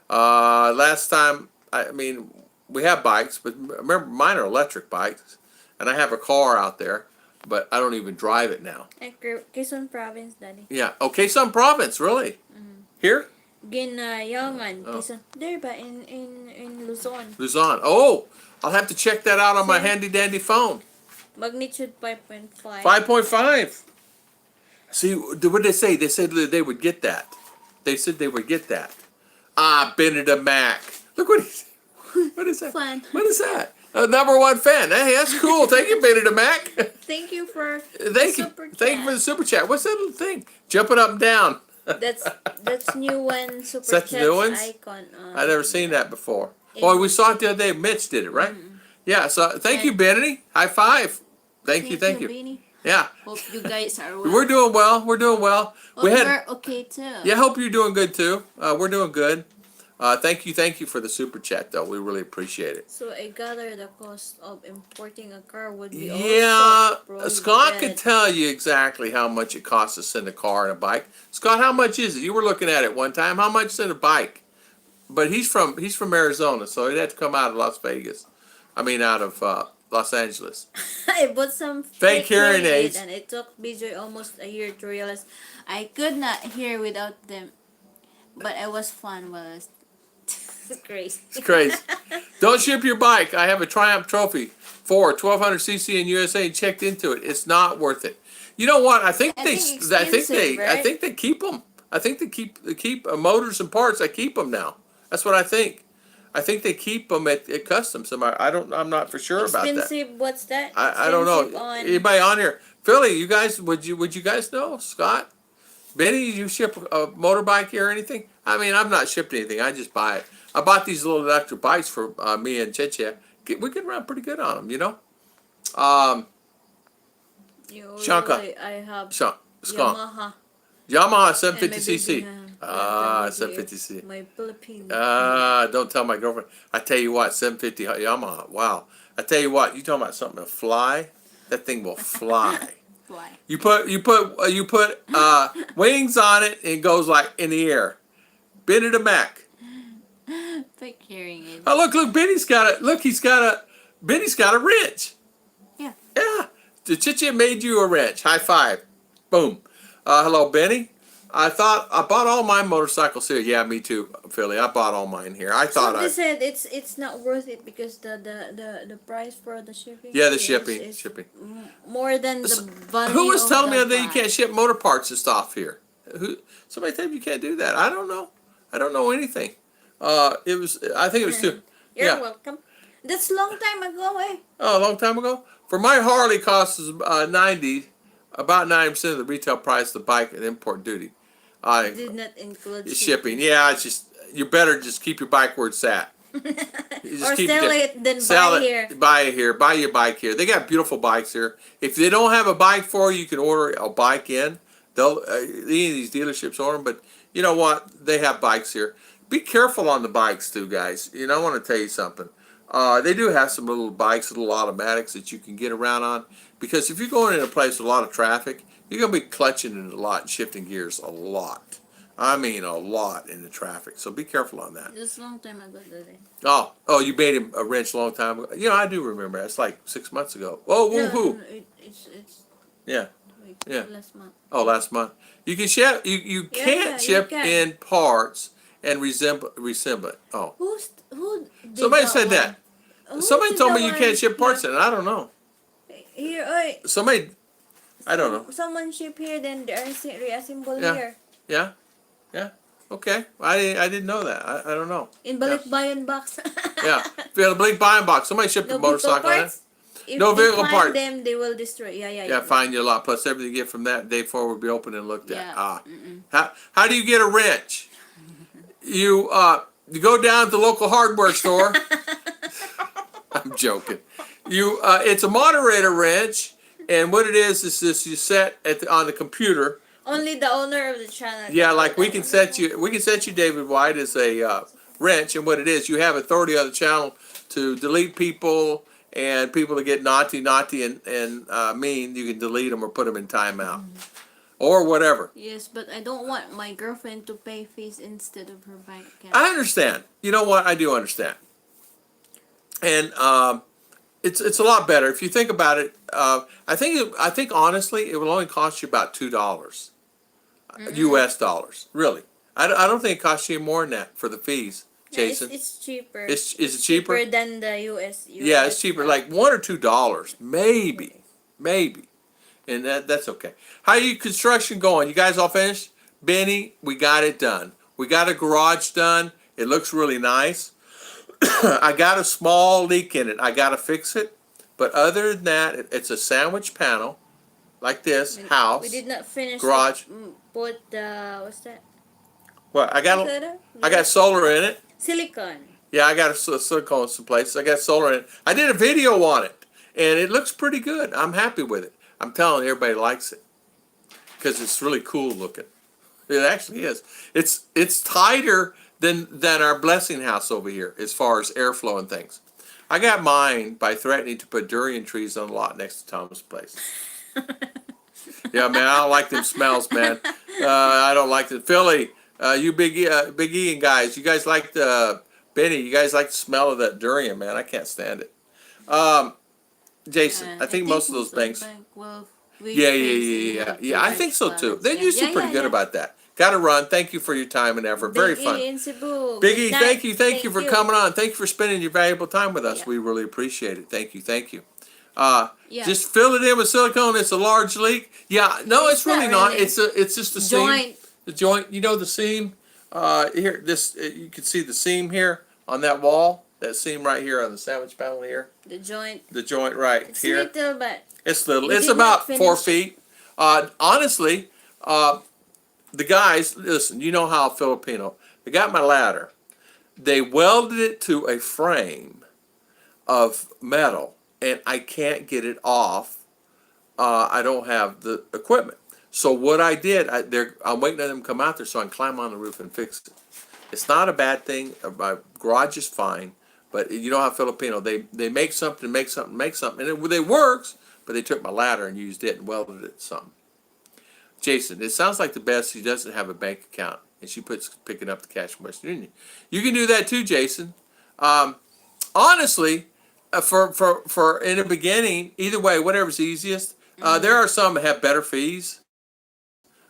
Last time, I mean, we have bikes, but remember, mine are electric bikes, and I have a car out there, but I don't even drive it now. Quezon Province, Daddy. Yeah. Okay, some province, really. Here? Ginayangan, Oh. Quezon. There ba in Luzon? Luzon. Oh, I'll have to check that out on my handy dandy phone. Magnitude 5.5. 5.5. See, what did they say? They said that they would get that. They said they would get that. Benedict Mac. Look what he's. What is that? Fun. What is that? A #1 fan. Hey, that's cool. Thank you, Benedict Mac. Thank you for Thank you. super Thank you for chat. the super chat. What's that little thing? Jumping up and down. That's new one super That's chat new ones? icon. I've never seen that before. Yeah. Boy, we saw it the other day. Mitch did it, right? Yeah. So thank you, Benedict. High five. Thank you. Beanie. Yeah. Hope you guys are well. We're doing well. We're doing well. Hope We had. you're okay too. Yeah, hope you're doing good too. We're doing good. Thank you for the super chat though. We really appreciate it. So I gather the cost of importing a car would be Yeah, also Scott prohibited. could tell you exactly how much it costs to send a car and a bike. Scott, how much is it? You were looking at it one time. How much is in a bike? But he's from Arizona, so he'd have to come out of Las Vegas. I mean, out of Los Angeles. I bought some Fake hearing aids. and it took BJ almost a year to realize I could not hear without them. But it was fun. Was crazy. It's crazy. Don't ship your bike. I have a Triumph Trophy for 1200cc in USA and checked into it. It's not worth it. You know what? I think they keep them. I think they keep motors and parts. I keep them now. That's what I think. I think they keep them at customs. I'm not for sure about that. Expensive. What's that? I don't know. Expensive on- Anybody on here? Philly, you guys, would you guys know? Scott? Benny, you ship a motorbike here or anything? I mean, I'm not shipping anything. I just buy it. I bought these little electric bikes for me and Cheche. We could run pretty good on them, you know? Shanka. I have Skunk. Yamaha. Yamaha 750cc. Ah, 750cc. My Philippine. Don't tell my girlfriend. I tell you what, 750 Yamaha. Wow. I tell you what, you talking about something to fly? That thing will fly. Why? You put wings on it and it goes like in the air. Benedict Mac. Fake hearing aid. Oh look, Benny's got a wrench. Yeah. Yeah. The Chicha made you a wrench. High five. Boom. Hello, Benny. I bought all my motorcycles here. Yeah, me too, Philly. I bought all mine here. I thought Somebody said it's not worth it because the price for the shipping. Yeah, the is shipping. More than the value. Who was of telling me the that you bike. can't ship motor parts and stuff here? Somebody told me you can't do that. I don't know. I don't know anything. I think it was too. You're Yeah. welcome. That's a long time ago, eh? Oh, a long time ago. For my Harley, costs about 90% of the retail price of the bike and import duty. Did not include Shipping. Yeah, it's just you better just keep your bike where it's at. You just Or keep sell there. it, then Sell buy it. here. Buy it here. Buy your bike here. They got beautiful bikes here. If they don't have a bike for you, you can order a bike in. They'll any of these dealerships order them, but you know what? They have bikes here. Be careful on the bikes too, guys. You know, I want to tell you something. They do have some little bikes, little automatics that you can get around on. Because if you're going in a place with a lot of traffic, you're going to be clutching it a lot and shifting gears a lot. I mean a lot in the traffic. So be careful on that. Just a long time ago, Daddy. Oh, you made him a wrench a long time ago. You know, I do remember. It's like 6 months ago. Oh, woohoo. No, it's Yeah. like Yeah. last month. Oh, last month. You can ship. You Yeah, can't you ship can. in parts and resemble it. Oh. Who did Somebody said one? that. Who Somebody did told that me you one can't ship parts here? in it. I don't know. Here, oi. Somebody, I don't know. Someone ship here, then they are reassemble Yeah. here. Yeah. Yeah. Okay. I didn't know that. I don't know. In Yeah. balikbayan box. Yeah. If you had a blink buying box, somebody shipped a No vehicle motorcycle in it. parts. If No they vehicle find parts. them, they will destroy. Yeah. Yeah, find you a lot. Plus everything you get from that day forward will be open and looked at. Yeah. How do you get a wrench? You go down to the local hardware store. I'm joking. It's a moderator wrench, and what it is this you set on the computer. Only the owner of the channel. Yeah, like we can set you David White as a wrench, and what it is, you have authority on the channel to delete people and people that get naughty and mean. You can delete them or put them in timeout or whatever. Yes, but I don't want my girlfriend to pay fees instead of her bank account. I understand. You know what? I do understand, and it's a lot better if you think about it. I think honestly, it will only cost you about $2, U.S. dollars. Really, I don't think it costs you more than that for the fees, Jason. It's cheaper. Is it cheaper? than the US. Yeah, it's cheaper, like $1 or $2, maybe, and that's okay. How you construction going? You guys all finished? Benny, we got it done. We got a garage done. It looks really nice. I got a small leak in it. I got to fix it. But other than that, it's a sandwich panel, like this, house. We did not finish. Garage. Put the what's that? Well, I got solar in it. Silicone. Yeah, I got a silicone some places. I got solar in it. I did a video on it, and it looks pretty good. I'm happy with it. I'm telling you, everybody likes it because it's really cool looking. It actually is. It's tighter than our blessing house over here as far as airflow and things. I got mine by threatening to put durian trees on the lot next to Thomas' place. Yeah, man, I don't like them smells, man. I don't like the Philly. You big Ian guys, you guys like the Benny? You guys like the smell of that durian, man? I can't stand it. Jason, I think most of those banks. Yeah. I think so too. They're usually pretty good about that. Got to run. Thank you for your time and effort. Very fun. Big E, thank you for coming on. Thank you for spending your valuable time with us. Yeah. We really appreciate it. Thank you. Yeah. Just fill it in with silicone. It's a large leak. Yeah, no, it's really not. really. It's just the seam. Joint. The joint. You know the seam. Here, you can see the seam here on that wall. That seam right here on the sandwich panel here. The joint. The joint right It's here. little, but It's little. You It's did not about 4 finish. feet. Honestly, the guys, listen, you know how Filipino. They got my ladder. They welded it to a frame of metal, and I can't get it off. I don't have the equipment. So what I did, I'm waiting on them to come out there so I can climb on the roof and fix it. It's not a bad thing. My garage is fine. But you know how Filipino, they make something, and it works, but they took my ladder and used it and welded it to something. Jason, it sounds like the best. She doesn't have a bank account, and she puts picking up the cash from Western Union. You can do that too, Jason. Honestly, for in the beginning, either way, whatever's easiest. There are some that have better fees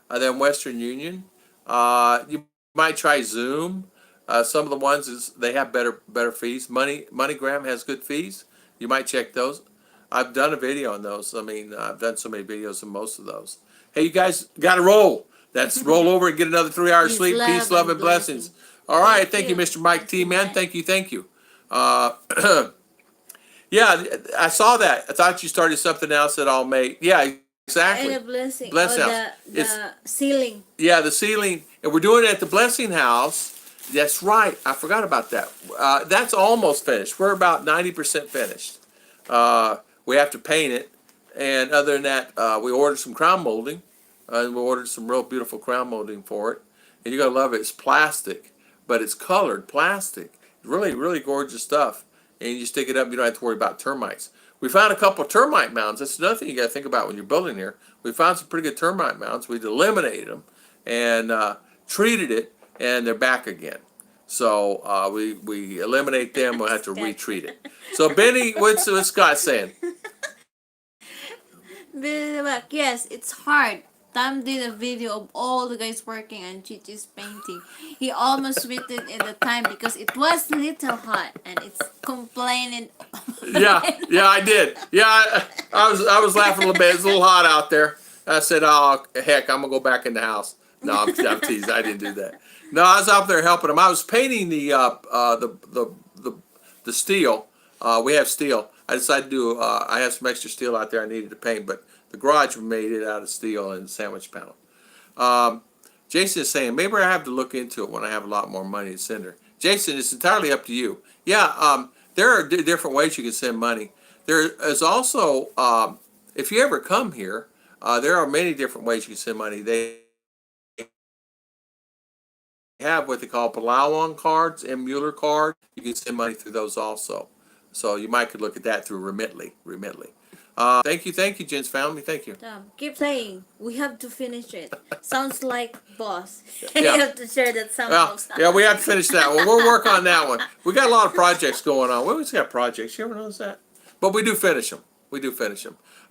than Western Union. You might try Zoom. Some of the ones they have better fees. MoneyGram has good fees. You might check those. I've done a video on those. I mean, I've done so many videos on most of those. Hey, you guys got to roll. Let's roll over and get another 3 hours sleep. Peace, love, and blessings. All right. Thank you, Mr. Mike T. Man. Thank you. Yeah, I saw that. I thought you started something else that I'll make. Yeah, exactly. And a blessing. Blessing house. The ceiling. Yeah, the ceiling. And we're doing it at the Blessing House. That's right. I forgot about that. That's almost finished. We're about 90% finished. We have to paint it. And other than that, we ordered some crown molding. We ordered some real beautiful crown molding for it. And you're going to love it. It's plastic, but it's colored plastic. Really, really gorgeous stuff. And you stick it up, you don't have to worry about termites. We found a couple of termite mounds. That's another thing you got to think about when you're building here. We found some pretty good termite mounds. We eliminated them and treated it, and they're back again. So we eliminate them. We'll have to retreat it. So Benny, what's Scott saying? Yes, it's hard. Tom did a video of all the guys working on Chichi's painting. He almost waited in the time because it was little hot and it's complaining. Yeah, yeah, I did. Yeah, I was laughing a little bit. It's a little hot out there. I said, "Oh heck, I'm gonna go back in the house." No, I'm teasing. I didn't do that. No, I was out there helping him. I was painting the steel. We have steel. I decided to do. I have some extra steel out there I needed to paint, but the garage made it out of steel and sandwich panel. Jason is saying maybe I have to look into it when I have a lot more money to send her. Jason, it's entirely up to you. Yeah, there are different ways you can send money. There is also, if you ever come here, there are many different ways you can send money. They have what they call Palawan cards and Mueller card. You can send money through those also. So you might could look at that through Remitly. Thank you, Jen's family. Thank you. Tom, keep playing. We have to finish it. Sounds like boss. Yeah. You have to share that sound. Well, yeah, we have to finish that one. We'll work on that one. We got a lot of projects going on. We always got projects. You ever notice that? But we do finish them.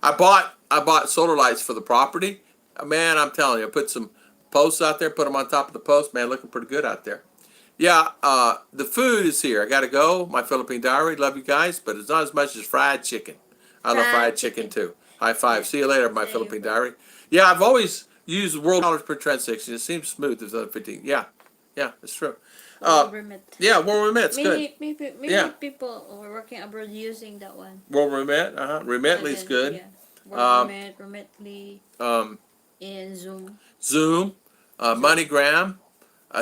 I bought solar lights for the property. Man, I'm telling you, I put some posts out there, put them on top of the post. Man, looking pretty good out there. Yeah, the food is here. I got to go. My Philippine diary. Love you guys, but it's not as much as fried chicken. I love fried chicken too. High five. See you later, my Philippine diary. Yeah, I've always used world dollars per transaction. It seems smooth. There's another 15. Yeah, it's true. Remit. Yeah, World Remit's good. Many Yeah. people who are working abroad using that one. World Remit, Remitly's good. Yeah. World Remit, Remitly, Um, and Zoom. Zoom, MoneyGram,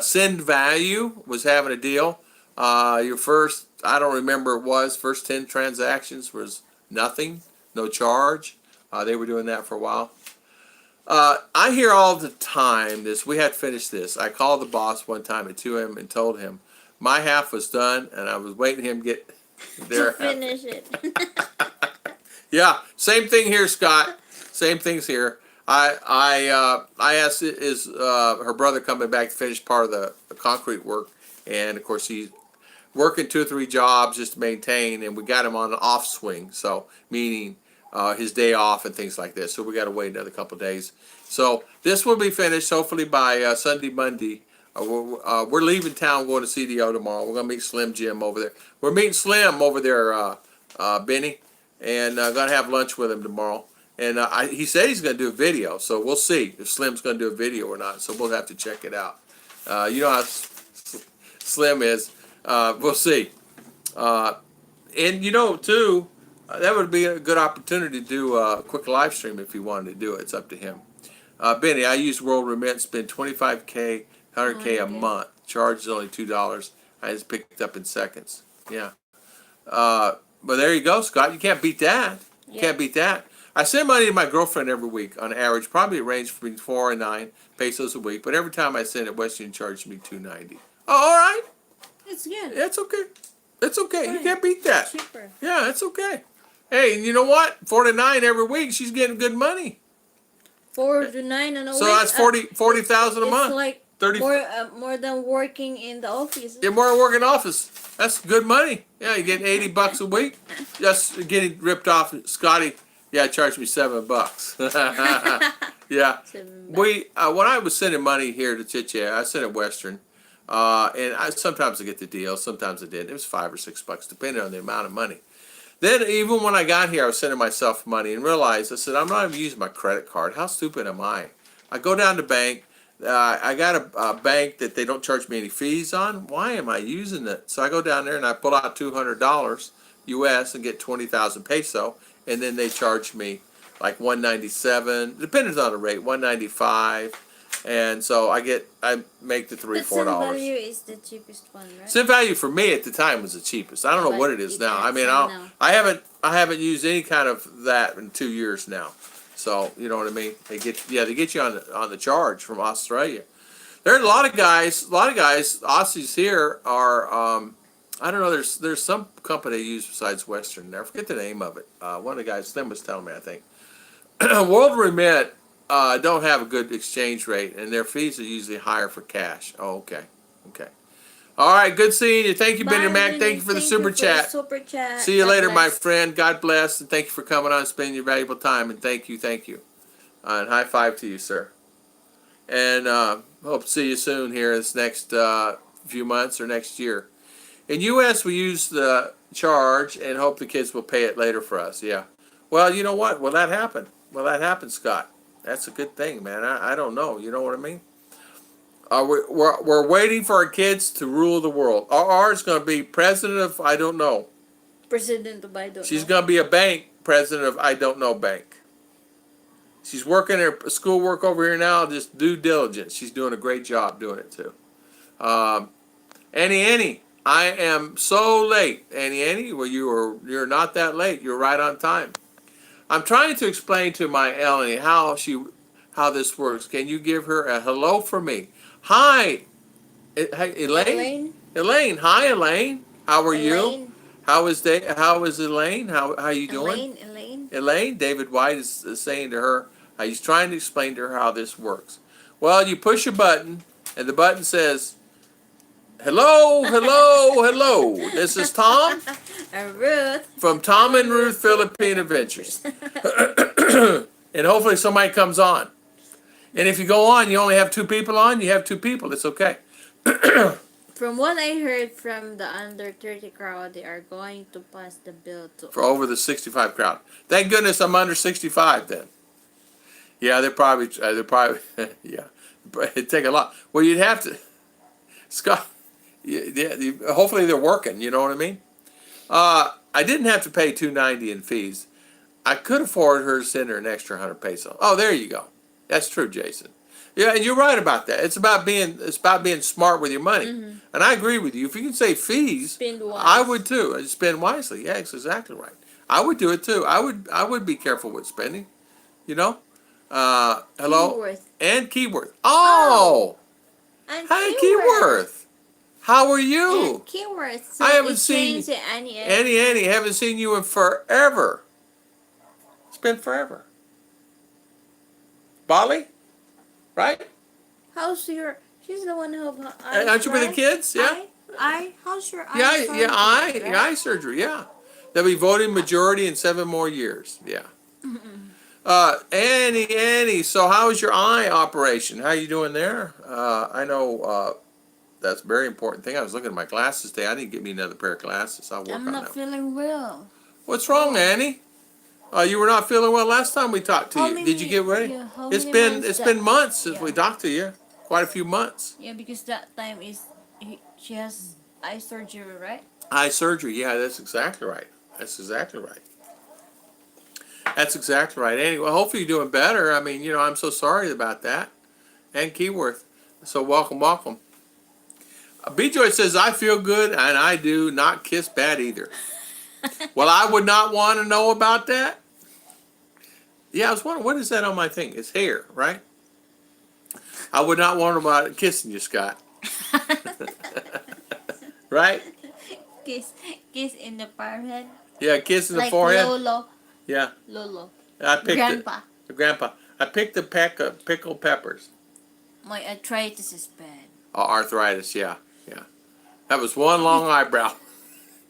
Send Value was having a deal. Your first, I don't remember it was, first 10 transactions was nothing, no charge. They were doing that for a while. I hear all the time this, we had to finish this. I called the boss one time at 2 a.m. and told him my half was done and I was waiting him to get their To finish it. Yeah, same thing here, Scott. Same things here. I asked, is her brother coming back to finish part of the concrete work, and of course he's working 2 or 3 jobs just to maintain, and we got him on an off swing, so meaning his day off and things like this. So we got to wait another couple of days. So this will be finished hopefully by Sunday, Monday. We're leaving town, going to CDO tomorrow. We're gonna meet Slim Jim over there. We're meeting Slim over there, Benny, and gonna have lunch with him tomorrow. And he said he's going to do a video, so we'll see if Slim's going to do a video or not. So we'll have to check it out. You know how Slim is. We'll see. And you know, too, that would be a good opportunity to do a quick live stream if he wanted to do it. It's up to him. Benny, I use World Remit, spend $25K, $100K a month. Charge is only $2. I just picked it up in seconds. Yeah. But there you go, Scott. You can't beat that. You can't beat that. I send money to my girlfriend every week on average, probably it ranges between 4 and 9 pesos a week. But every time I send it, Western charges me $2.90. Oh, all right. It's good. That's okay. That's okay. You can't beat that. Cheaper. Yeah, that's okay. Hey, and you know what? 4 to 9 every week. She's getting good money. 4 to 9 on a week. So that's 40,000 a it's month. Like 30. more than working in the office. Get more work in office. That's good money. Yeah, you get $80 a week. Just getting ripped off, Scotty. Yeah, it charged me $7. Yeah, when I was sending money here to Chiche, I sent it Western, and sometimes I get the deal, sometimes I didn't. It was $5 or $6, depending on the amount of money. Then even when I got here, I was sending myself money and realized I said I'm not even using my credit card. How stupid am I? I go down to bank. I got a bank that they don't charge me any fees on. Why am I using it? So I go down there and I pull out $200 US and get 20,000 peso. And then they charge me like 197, depends on the rate, 195, and so I make the $3-4. Sim Value is the cheapest one, right? Sim Value for me at the time was the cheapest. I don't know what it is now. I mean, I haven't used any kind of that in 2 years now. So you know what I mean? They get you on the charge from Australia. There's a lot of guys, Aussies here are. I don't know. There's some company they use besides Western. I forget the name of it. One of the guys, Slim was telling me, I think. World Remit don't have a good exchange rate, and their fees are usually higher for cash. Oh, okay. All right, good seeing you. Thank you, Benny Mac. Thank you for the super chat. See you later, my friend. God bless, and thank you for coming on, spending your valuable time, and thank you. And high five to you, sir. And hope to see you soon here this next few months or next year. In U.S., we use the charge and hope the kids will pay it later for us. Yeah. Well, you know what? Will that happen? Will that happen, Scott? That's a good thing, man. I don't know. You know what I mean? We're waiting for our kids to rule the world. Ours going to be president of I don't know. President of I don't She's know. going to be a bank president of I don't know bank. She's working her schoolwork over here now, just due diligence. She's doing a great job doing it too. Annie, I am so late. Annie, well you're not that late. You're right on time. I'm trying to explain to my Ellie how this works. Can you give her a hello for me? Hi, hey, Elaine. Elaine, hi Elaine. How are you? Elaine. How is Elaine? How you doing? Elaine, David White is saying to her, he's trying to explain to her how this works. Well, you push a button, and the button says, hello, hello, hello. This is Tom Ruth. from Tom and Ruth Philippine Adventures. And hopefully somebody comes on. And if you go on, you only have 2 people on, you have 2 people. It's okay. From what I heard from the under 30 crowd, they are going to pass the bill to For over the 65 crowd. Thank goodness I'm under 65 then. Yeah, they're probably, yeah. But it'd take a lot. Well, you'd have to, Scott, yeah, hopefully they're working, you know what I mean? I didn't have to pay $2.90 in fees. I could afford her to send her an extra 100 pesos. Oh, there you go. That's true, Jason. Yeah, and you're right about that. It's about being smart with your money. Mm-hmm. And I agree with you. If you can save fees, spend wise. I would too. I'd spend wisely. Yeah, that's exactly right. I would do it too. I would be careful with spending. You know? Hello? Keyworth. And Keyworth. Oh! And Hi, Keyworth. How are you? And Keyworth. So I haven't seen Annie, haven't seen you in forever. It's been forever. Bali? Right? How's your? She's the one who. Aren't you with the kids? Yeah. How's your eye? Eye surgery. Yeah. They'll be voting majority in 7 more years. Yeah. Annie. So how was your eye operation? How you doing there? I know that's a very important thing. I was looking at my glasses today. I need to get me another pair of glasses. I'll work on that. I'm not feeling well. What's wrong, Annie? You were not feeling well last time we talked to you. Did you get ready? Yeah, It's been months since we talked to you. Quite a few months. Yeah, because that time she has eye surgery, right? Eye surgery. Yeah, that's exactly right. That's exactly right. Anyway, well, hopefully you're doing better. I mean, I'm so sorry about that. And Keyworth. So welcome. B-Joy says, I feel good, and I do not kiss bad either. Well, I would not want to know about that. Yeah, I was wondering, what is that on my thing? It's hair, right? I would not want about kissing you, Scott. Right? Kiss in the forehead. Yeah, kiss in the like forehead. Lolo. Yeah. Lolo. I picked Grandpa. Grandpa. I picked the pack of pickled peppers. My arthritis is bad. Oh, arthritis, yeah. That was one long eyebrow.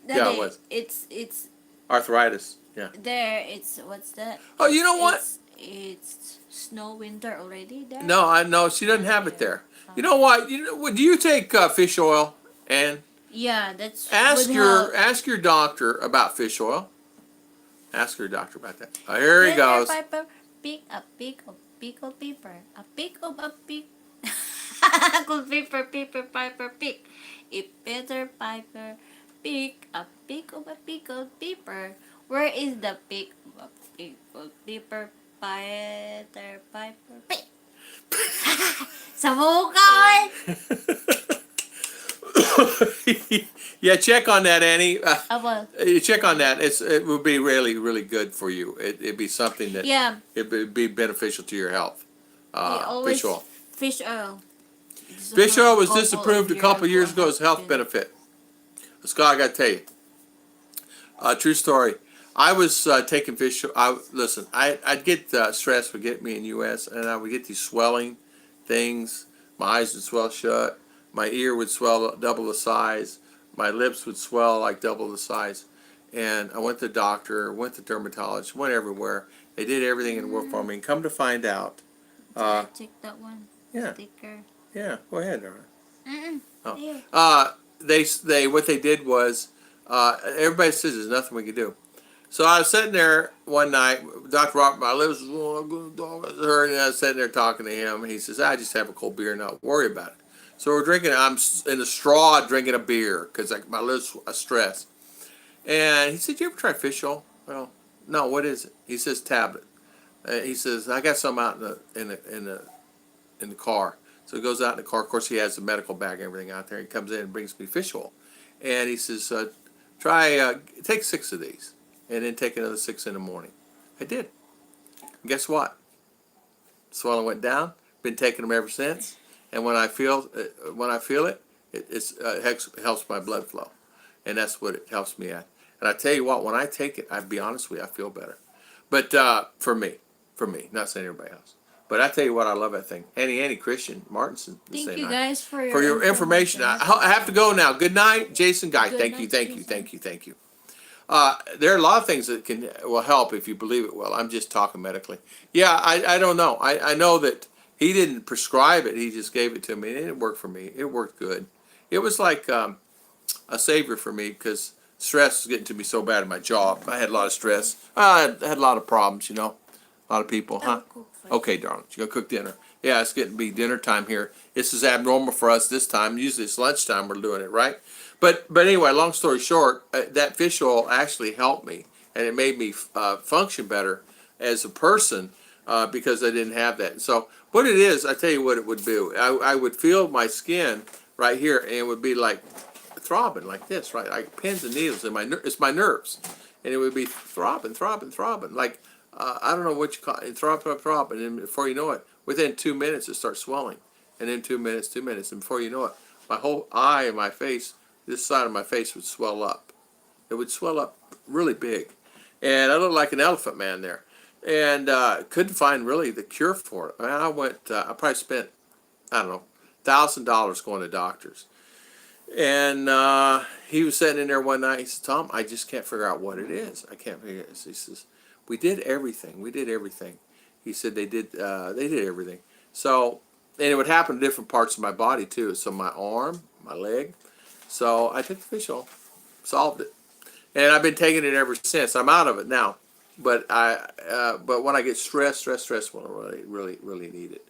Yeah, it was. It's Arthritis, yeah. there. It's what's that? Oh, you know what? It's snow winter already there. No, she doesn't have it there. You know what? Do you take fish oil? And yeah, that's ask your doctor about fish oil. Ask your doctor about that. Oh, here he goes. Pick of pickled pepper. A pick of a pick. Pickled pepper, pick. A Peter Piper pick a pick of a pickled pepper. Where is the pick of a pickled pepper? Peter Piper pick. Sa mukha Yeah, check on that, Annie. well, You check on that. It would be really, really good for you. It'd be something that it would be beneficial to your health. Fish oil. Fish oil. Fish oil was disapproved a couple years ago as a health benefit. Scott, I got to tell you, true story. I was taking fish oil. Listen, I'd get stress would get me in U.S. and I would get these swelling things. My eyes would swell shut. My ear would swell double the size. My lips would swell like double the size. And I went to the doctor, went to dermatologist, went everywhere. They did everything in the world for me. And come to find out, Check that one. yeah, Sticker. yeah, go ahead, Dara. Mm-mm. Oh. Here. They what they did was, everybody says there's nothing we can do. So I was sitting there one night, Dr. Robert, my lips was hurting, and I was sitting there talking to him. He says, I just have a cold beer, not worry about it. So we're drinking, I'm in a straw drinking a beer because like, my lips are stressed. And he said, you ever try fish oil? Well, no, what is it? He says, tablet. He says, I got some out in the car. So he goes out in the car. Of course, he has the medical bag and everything out there. He comes in and brings me fish oil. And he says, take 6 of these and then take another 6 in the morning. I did. And guess what? Swelling went down. Been taking them ever since. And when I feel it, it helps my blood flow. And that's what it helps me at. And I tell you what, when I take it, I'll be honest with you, I feel better. But for me, not saying everybody else. But I tell you what, I love that thing. Annie Christian Martinson. Thank you guys for your information. I have to go now. Good night, Jason Guy. Good Thank night, you. Jason. There are a lot of things that will help if you believe it will. I'm just talking medically. Yeah, I don't know. I know that he didn't prescribe it. He just gave it to me. It didn't work for me. It worked good. It was like a savior for me because stress was getting to me so bad in my job. I had a lot of stress. I had a lot of problems, A lot of people, huh? Okay, darling, you gonna cook dinner. Yeah, it's getting to be dinner time here. This is abnormal for us this time. Usually it's lunchtime we're doing it, right? But anyway, long story short, that fish oil actually helped me, and it made me function better as a person because I didn't have that. And so what it is, I tell you what it would do. I would feel my skin right here, and it would be like throbbing like this, right? Like pins and needles in it's my nerves, and it would be throbbing, like I don't know what you call it, throb, and then before you know it, within 2 minutes it starts swelling, and then 2 minutes, and before you know it, my whole eye and my face, this side of my face would swell up. It would swell up really big, and I looked like an elephant man there, and couldn't find really the cure for it. I mean, I probably spent, I don't know, $1,000 going to doctors. And he was sitting in there one night. He said, Tom, I just can't figure out what it is. I can't figure it. He says, we did everything. He said they did everything. So, and it would happen to different parts of my body too. So my arm, my leg. So I took the fish oil, solved it, and I've been taking it ever since. I'm out of it now, but but when I get stressed when I really need it.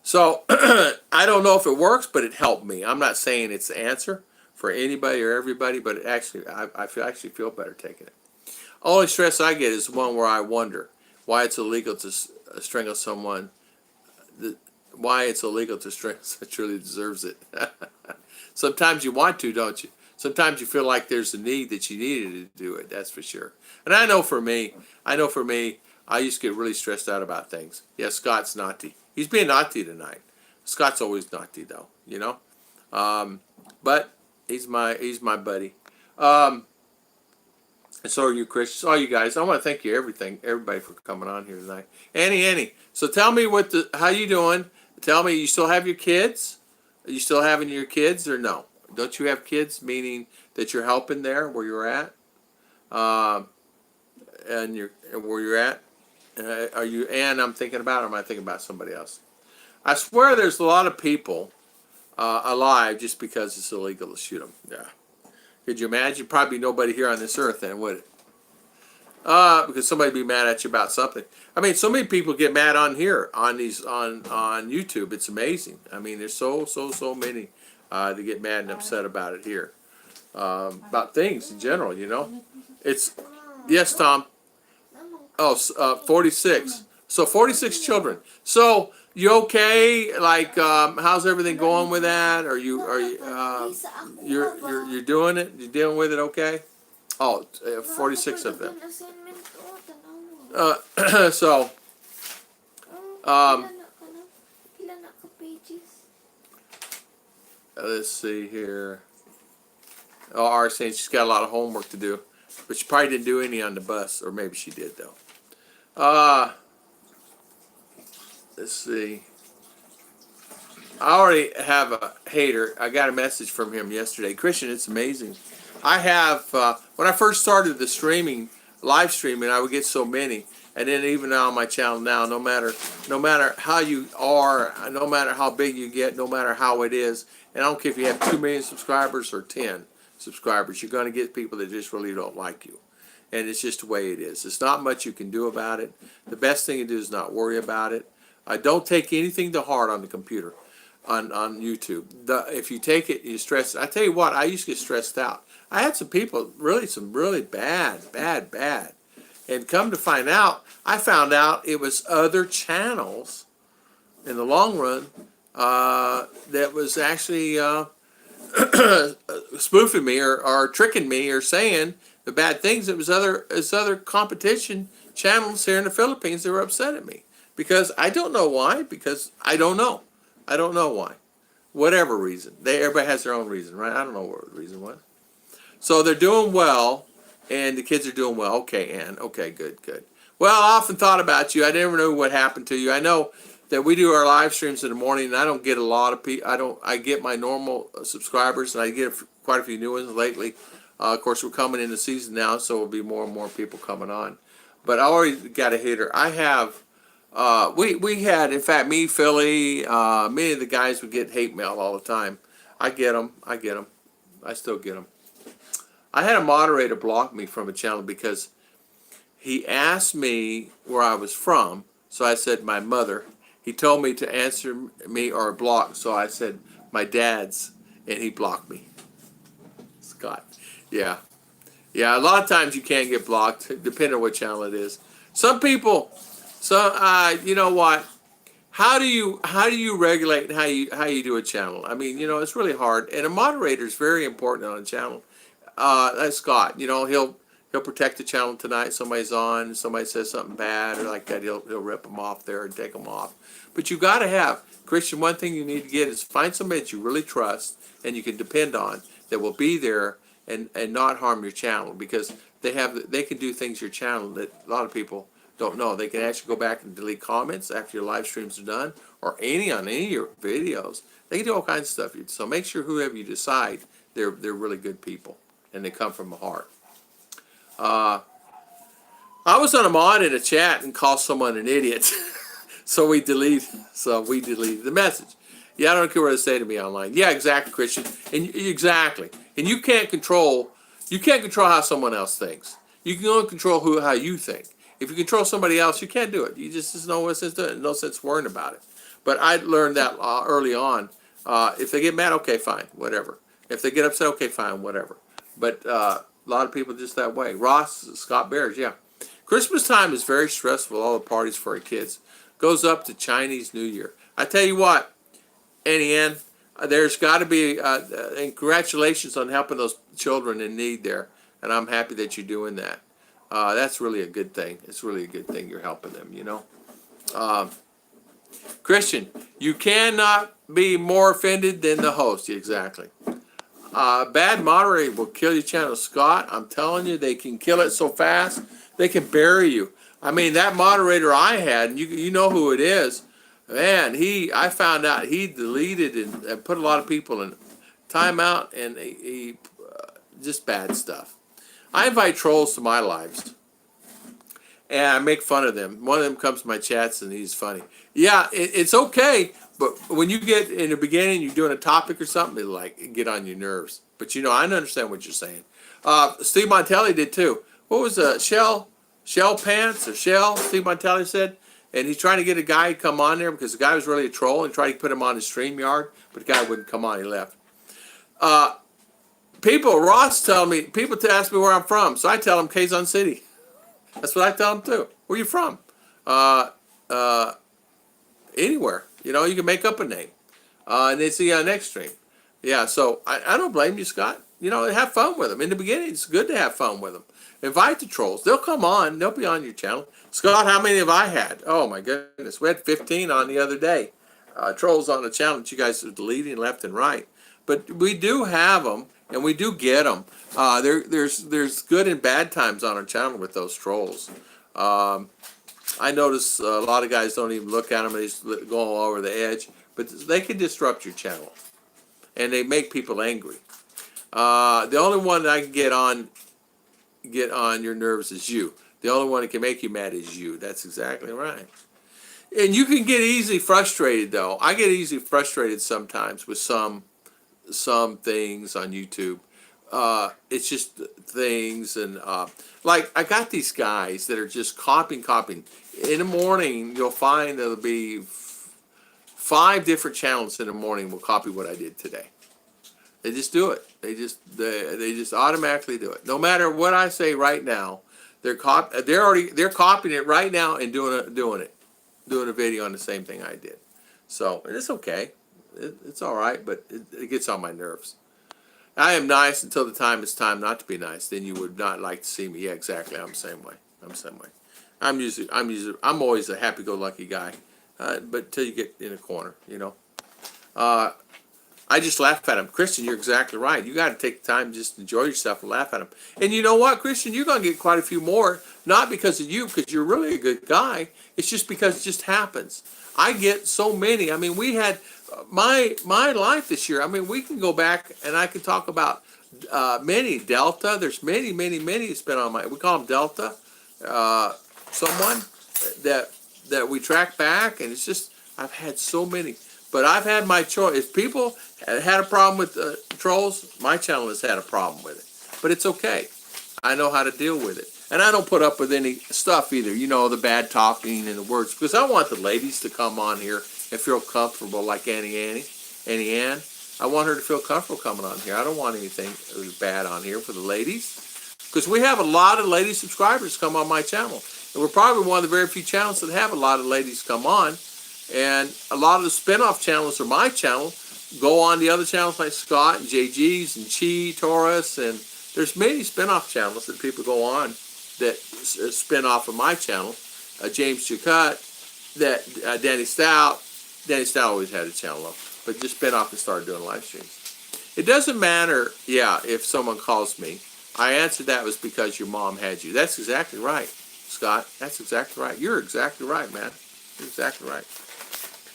So I don't know if it works, but it helped me. I'm not saying it's the answer for anybody or everybody, but it actually, I actually feel better taking it. Only stress I get is one where I wonder why it's illegal to strangle someone. Why it's illegal to strangle someone truly deserves it. Sometimes you want to, don't you? Sometimes you feel like there's a need that you needed to do it. That's for sure. And I know for me, I used to get really stressed out about things. Yeah, Scott's naughty. He's being naughty tonight. Scott's always naughty though, But he's my buddy. And so are you, Chris. All you guys. I want to thank you, everybody for coming on here tonight. Annie. So tell me how you doing? Tell me, you still have your kids? Are you still having your kids or no? Don't you have kids? Meaning that you're helping there where you're at, and where you're at. Are you? And I'm thinking about, or am I thinking about somebody else? I swear, there's a lot of people alive just because it's illegal to shoot them. Yeah. Could you imagine? Probably nobody here on this earth then, would it? Because somebody'd be mad at you about something. I mean, so many people get mad on here, on YouTube. It's amazing. I mean, there's so many that get mad and upset about it here. About things in general, It's, yes, Tom. Oh, 46. So 46 children. So you okay? Like, how's everything going with that? You're doing it? You're dealing with it okay? Oh, 46 of them. So, let's see here. Oh, R's saying she's got a lot of homework to do, but she probably didn't do any on the bus, or maybe she did though. Let's see. I already have a hater. I got a message from him yesterday. Christian, it's amazing I have, when I first started the streaming, live streaming, I would get so many. And then even now on my channel now, no matter how you are, no matter how big you get, no matter how it is, and I don't care if you have 2 million subscribers or 10 subscribers, you're going to get people that just really don't like you. And it's just the way it is. It's not much you can do about it. The best thing to do is not worry about it. Don't take anything to heart on the computer, on YouTube. If you take it, you stress. I tell you what, I used to get stressed out. I had some people, some really bad. And come to find out, I found out it was other channels in the long run that was actually spoofing me or tricking me or saying the bad things. It was other competition channels here in the Philippines that were upset at me. Because I don't know why, because I don't know. I don't know why. Whatever reason. Everybody has their own reason, right? I don't know what the reason was. So they're doing well. And the kids are doing well. Okay, Ann. Okay, good. Well, I often thought about you. I never knew what happened to you. I know that we do our live streams in the morning, and I don't get a lot of people. I get my normal subscribers, and I get quite a few new ones lately. Of course, we're coming into season now, so there'll be more and more people coming on. But I already got a hitter. I have. We had, in fact, me, Philly, many of the guys would get hate mail all the time. I get them. I still get them. I had a moderator block me from a channel because he asked me where I was from, so I said my mother. He told me to answer me or block, so I said my dad's, and he blocked me. Scott. Yeah, a lot of times you can't get blocked, depending on what channel it is. Some people, you know what? How do you regulate how you do a channel? I mean, it's really hard, and a moderator is very important on a channel. That's Scott. He'll protect the channel tonight. Somebody's on, somebody says something bad or like that, he'll rip them off there and take them off. But you got to have, Christian, one thing you need to get is find somebody that you really trust and you can depend on that will be there and not harm your channel, because they can do things your channel that a lot of people don't know. They can actually go back and delete comments after your live streams are done, or on any of your videos. They can do all kinds of stuff. So make sure whoever you decide, they're really good people and they come from the heart. I was on a mod in a chat and called someone an idiot. so we deleted the message. Yeah, I don't care what they say to me online. Yeah, exactly, Christian. Exactly. And you can't control how someone else thinks. You can only control how you think. If you control somebody else, you can't do it. There's no sense doing it. No sense worrying about it. But I learned that early on. If they get mad, okay, fine, whatever. If they get upset, okay, fine, whatever. But a lot of people just that way. Ross, Scott Bears, yeah. Christmas time is very stressful. All the parties for our kids. Goes up to Chinese New Year. I tell you what, Annie Ann, there's got to be, and congratulations on helping those children in need there. And I'm happy that you're doing that. That's really a good thing. It's really a good thing you're helping them, Christian, you cannot be more offended than the host. Exactly. Bad moderator will kill your channel. Scott, I'm telling you, they can kill it so fast, they can bury you. I mean, that moderator I had, and you know who it is, man, I found out he deleted and put a lot of people in timeout, and he just bad stuff. I invite trolls to my lives, and I make fun of them. One of them comes to my chats, and he's funny. Yeah, it's okay, but when you get in the beginning, you're doing a topic or something, it'll get on your nerves. But I understand what you're saying. Steve Montelli did too. What was Shell Pants or Shell? Steve Montelli said, and he's trying to get a guy to come on there because the guy was really a troll and tried to put him on his StreamYard, but the guy wouldn't come on. He left. Ross tell me, people ask me where I'm from, so I tell them Quezon City. That's what I tell them too. Where you from? Anywhere. You can make up a name. And they see on next stream. Yeah, so I don't blame you, Scott. Have fun with them. In the beginning, it's good to have fun with them. Invite the trolls. They'll come on. They'll be on your channel. Scott, how many have I had? Oh, my goodness. We had 15 on the other day. Trolls on the channel that you guys are deleting left and right. But we do have them, and we do get them. There's good and bad times on our channel with those trolls. I notice a lot of guys don't even look at them, and they go all over the edge. But they can disrupt your channel, and they make people angry. The only one that I can get on your nerves is you. The only one that can make you mad is you. That's exactly right. And you can get easily frustrated though. I get easily frustrated sometimes with some things on YouTube. It's just things and like I got these guys that are just copying. In the morning, you'll find there'll be 5 different channels in the morning will copy what I did today. They just do it. They just automatically do it. No matter what I say right now, they're copying it right now and doing a video on the same thing I did. So it's okay. It's all right, but it gets on my nerves. I am nice until the time it's time not to be nice. Then you would not like to see me. Yeah, exactly. I'm the same way. I'm always a happy-go-lucky guy, but until you get in a corner, you know. I just laugh at him. Christian, you're exactly right. You got to take the time to just enjoy yourself and laugh at him. And you know what, Christian, you're going to get quite a few more, not because of you, because you're really a good guy. It's just because it just happens. I get so many. I mean, we had my life this year. I mean, we can go back and I can talk about many. Delta, there's many that's been on we call them Delta. Someone that we track back, and it's just, I've had so many. But I've had my choice. If people had a problem with trolls, my channel has had a problem with it. But it's okay. I know how to deal with it. And I don't put up with any stuff either, you know, the bad talking and the words. Because I want the ladies to come on here and feel comfortable like Annie Ann. I want her to feel comfortable coming on here. I don't want anything bad on here for the ladies. Because we have a lot of lady subscribers come on my channel. And we're probably one of the very few channels that have a lot of ladies come on. And a lot of the spin-off channels or my channel go on the other channels like Scott and JG's and Chi, Taurus, and there's many spin-off channels that people go on that spin off of my channel. James Chukat, that Danny Stout. Danny Stout always had a channel up, but just spin off and started doing live streams. It doesn't matter, if someone calls me. I answered that was because your mom had you. That's exactly right, Scott. That's exactly right. You're exactly right, man. You're exactly right.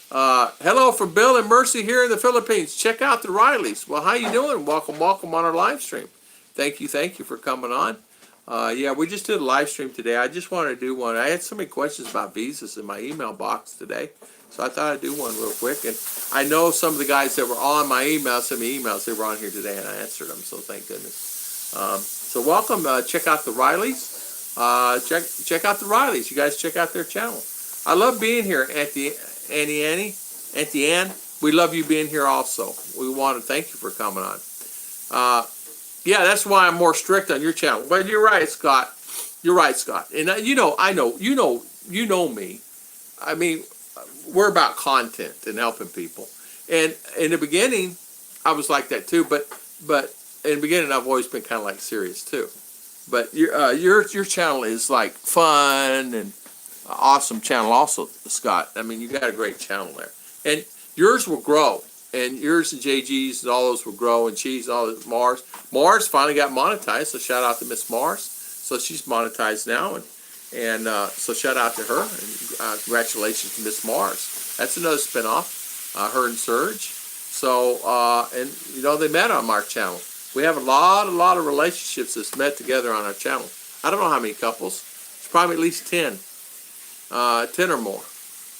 Hello from Bill and Mercy here in the Philippines. Check out the Rileys. Well, how you doing? Welcome on our live stream. Thank you for coming on. We just did a live stream today. I just wanted to do one. I had so many questions about visas in my email box today, so I thought I'd do one real quick. And I know some of the guys that were on my email, some of the emails, they were on here today, and I answered them, so thank goodness. So welcome. Check out the Rileys. Check out the Rileys. You guys check out their channel. I love being here at the Annie. We love you being here also. We want to thank you for coming on. That's why I'm more strict on your channel. But you're right, Scott. And I know me. I mean, we're about content and helping people. And in the beginning, I was like that too. But in the beginning, I've always been kind of like serious too. But your channel is like fun and awesome channel also, Scott. I mean, you got a great channel there. And yours will grow. And yours and JG's and all those will grow. And Cheese, all this, Mars. Mars finally got monetized, so shout out to Miss Mars. So she's monetized now. And so shout out to her. And congratulations to Miss Mars. That's another spinoff. Her and Serge. So, and they met on our channel. We have a lot of relationships that's met together on our channel. I don't know how many couples. It's probably at least 10. 10 or more.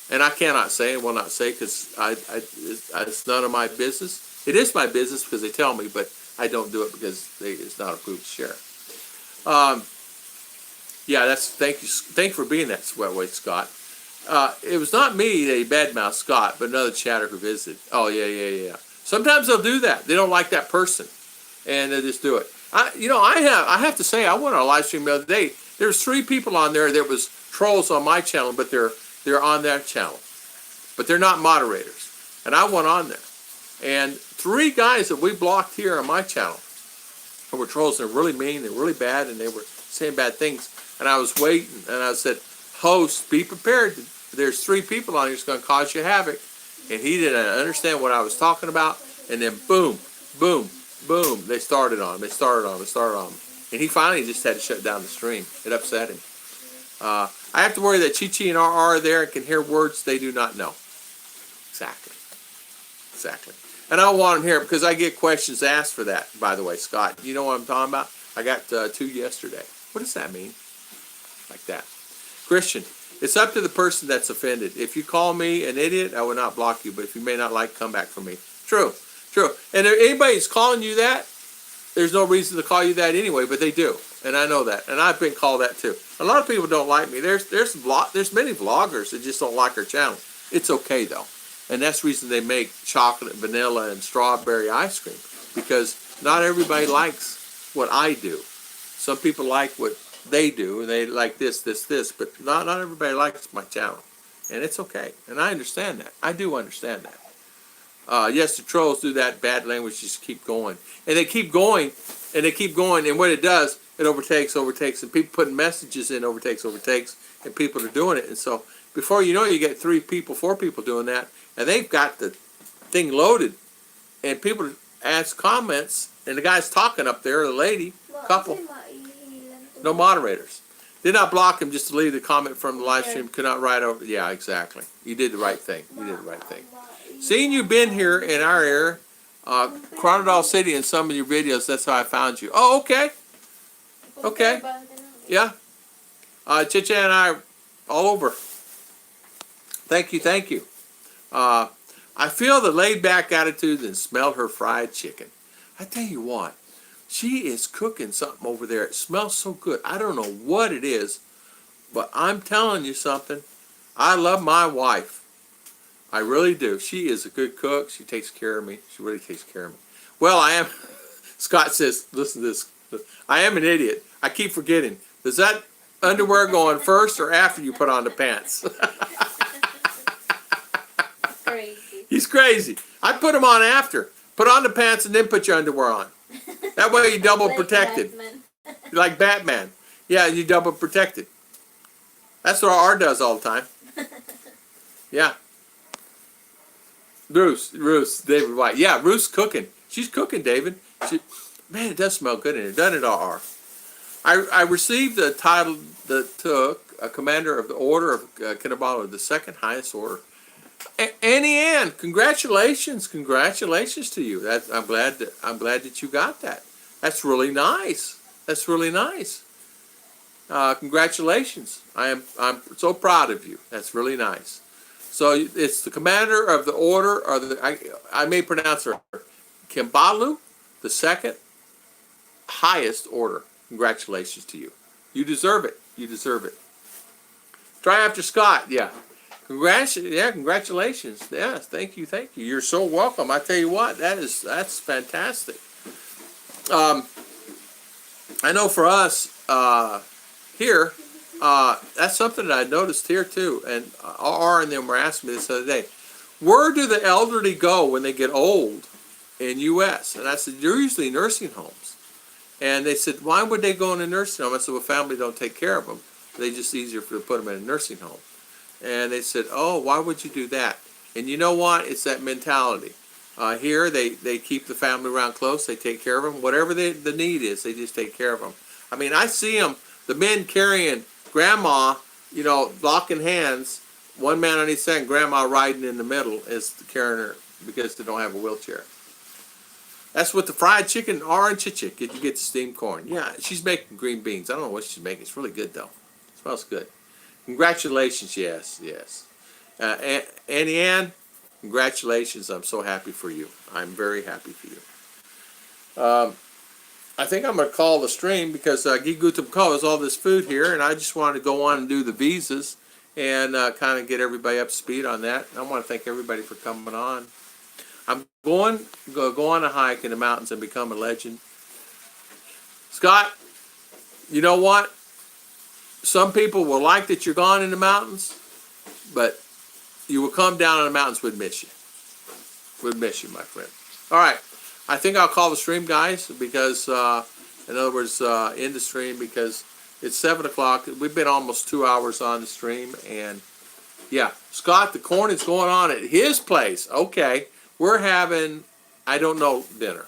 And I cannot say and will not say because it's none of my business. It is my business because they tell me, but I don't do it because it's not approved to share. Thank you for being that way, Scott. It was not me that he badmouthed Scott, but another chatter who visited. Oh yeah. Sometimes they'll do that. They don't like that person, and they just do it. I have to say, I went on a live stream the other day. There's 3 people on there that was trolls on my channel, but they're on that channel, but they're not moderators. And I went on there, and 3 guys that we blocked here on my channel were trolls. They're really mean, they're really bad, and they were saying bad things. And I was waiting, and I said, "Host, be prepared. There's 3 people on here that's going to cause you havoc." And he didn't understand what I was talking about. And then boom, they started on him. And he finally just had to shut down the stream. It upset him. I have to worry that Chi and RR are there and can hear words they do not know. Exactly. And I want them here because I get questions asked for that, by the way, Scott. You know what I'm talking about? I got 2 yesterday. What does that mean? Like that. Christian, it's up to the person that's offended. If you call me an idiot, I will not block you, but if you may not like, come back for me. True, true. And if anybody's calling you that, there's no reason to call you that anyway, but they do. And I know that. And I've been called that too. A lot of people don't like me. There's many vloggers that just don't like our channel. It's okay though. And that's the reason they make chocolate, vanilla, and strawberry ice cream. Because not everybody likes what I do. Some people like what they do, and they like this, but not everybody likes my channel. And it's okay. And I understand that. I do understand that. Yes, the trolls do that bad language, just keep going. And they keep going, and they keep going, and what it does, it overtakes, and people putting messages in, overtakes, and people are doing it. And so before you know it, you get 3 people, 4 people doing that, and they've got the thing loaded, and people ask comments, and the guy's talking up there, the lady, couple, no moderators. Did not block him, just to leave the comment from the live stream, could not write over. Yeah, exactly. You did the right thing. You did the right thing. Seeing you been here in our area, Coronadal City, in some of your videos, that's how I found you. Oh, okay. Okay. Yeah. Chicha and I are all over. Thank you, thank you. I feel the laid-back attitude and smell her fried chicken. I tell you what, she is cooking something over there. It smells so good. I don't know what it is, but I'm telling you something. I love my wife. I really do. She is a good cook. She takes care of me. She really takes care of me. Well, I am. Scott says, listen to this. I am an idiot. I keep forgetting. Does that underwear go on first or after you put on the pants? Crazy. He's crazy. I put them on after. Put on the pants and then put your underwear on. That way you're double protected. Like Batman. Yeah, you double protected. That's what R does all the time. Yeah. Ruth, David White. Yeah, Ruth's cooking. She's cooking, David. Man, it does smell good in here, doesn't it, R? I received the title that took a commander of the Order of Kinabalu, the second highest order. Annie Ann, congratulations to you. I'm glad that you got that. That's really nice. That's really nice. Congratulations. I'm so proud of you. That's really nice. So it's the commander of the order, or I may pronounce her, Kimbalu, the second highest order. Congratulations to you. You deserve it. You deserve it. Try after Scott. Yeah. Congratulations. Yes, thank you. You're so welcome. I tell you what, that's fantastic. I know for us here, that's something that I noticed here too, and R and them were asking me this the other day. Where do the elderly go when they get old in U.S.? And I said, they're usually nursing homes. And they said, why would they go in a nursing home? I said, well, family don't take care of them. They just easier to put them in a nursing home. And they said, oh, why would you do that? And you know what? It's that mentality. Here, they keep the family around close. They take care of them. Whatever the need is, they just take care of them. I mean, I see them, the men carrying grandma, locking hands, one man on each side, and grandma riding in the middle is carrying her because they don't have a wheelchair. That's what the fried chicken are in Chichik. You get the steamed corn. Yeah, she's making green beans. I don't know what she's making. It's really good, though. It smells good. Congratulations, yes. Annie Ann, congratulations. I'm so happy for you. I'm very happy for you. I think I'm going to call the stream because Gigutum calls all this food here, and I just want to go on and do the visas and kind of get everybody up to speed on that. I want to thank everybody for coming on. I'm going to go on a hike in the mountains and become a legend. Scott, you know what? Some people will like that you're gone in the mountains, but you will come down in the mountains, we'd miss you. We'd miss you, my friend. All right. I think I'll call the stream, guys, because, in other words, end the stream because it's 7 o'clock. We've been almost 2 hours on the stream, and yeah. Scott, the corn is going on at his place. Okay. We're having, I don't know, dinner.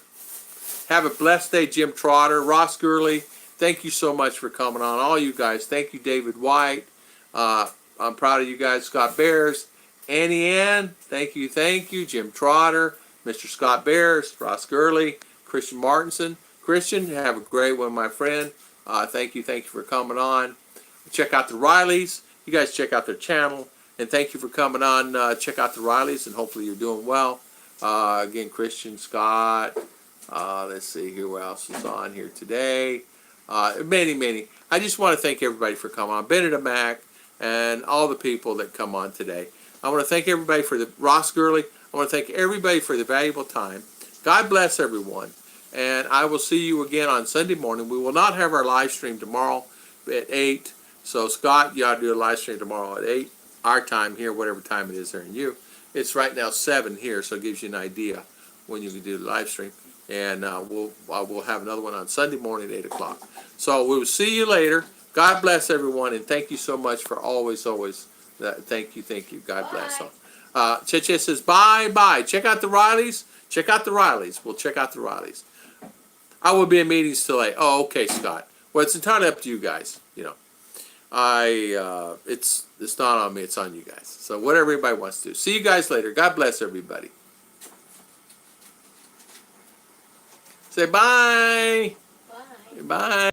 Have a blessed day, Jim Trotter, Ross Gurley. Thank you so much for coming on. All you guys. Thank you, David White. I'm proud of you guys. Scott Bears. Annie Ann. Thank you. Jim Trotter. Mr. Scott Bears, Ross Gurley, Christian Martinson. Christian, have a great one, my friend. Thank you for coming on. Check out the Rileys. You guys check out their channel. And thank you for coming on. Check out the Rileys, and hopefully you're doing well. Again, Christian, Scott. Let's see who else is on here today. Many. I just want to thank everybody for coming on. Benedict Mac and all the people that come on today. I want to thank everybody for the Ross Gurley. I want to thank everybody for the valuable time. God bless everyone. And I will see you again on Sunday morning. We will not have our live stream tomorrow at 8. So, Scott, you ought to do a live stream tomorrow at 8. Our time here, whatever time it is there in you. It's right now 7 here, so it gives you an idea when you can do the live stream. And we'll have another one on Sunday morning at 8 o'clock. So we will see you later. God bless everyone, and thank you so much for always. Thank you. God bless. Cheche says bye. Check out the Rileys. We'll check out the Rileys. I will be in meetings till 8. Oh, okay, Scott. Well, it's entirely up to you guys. It's not on me. It's on you guys. So whatever everybody wants to do. See you guys later. God bless everybody. Say bye. Bye. Bye.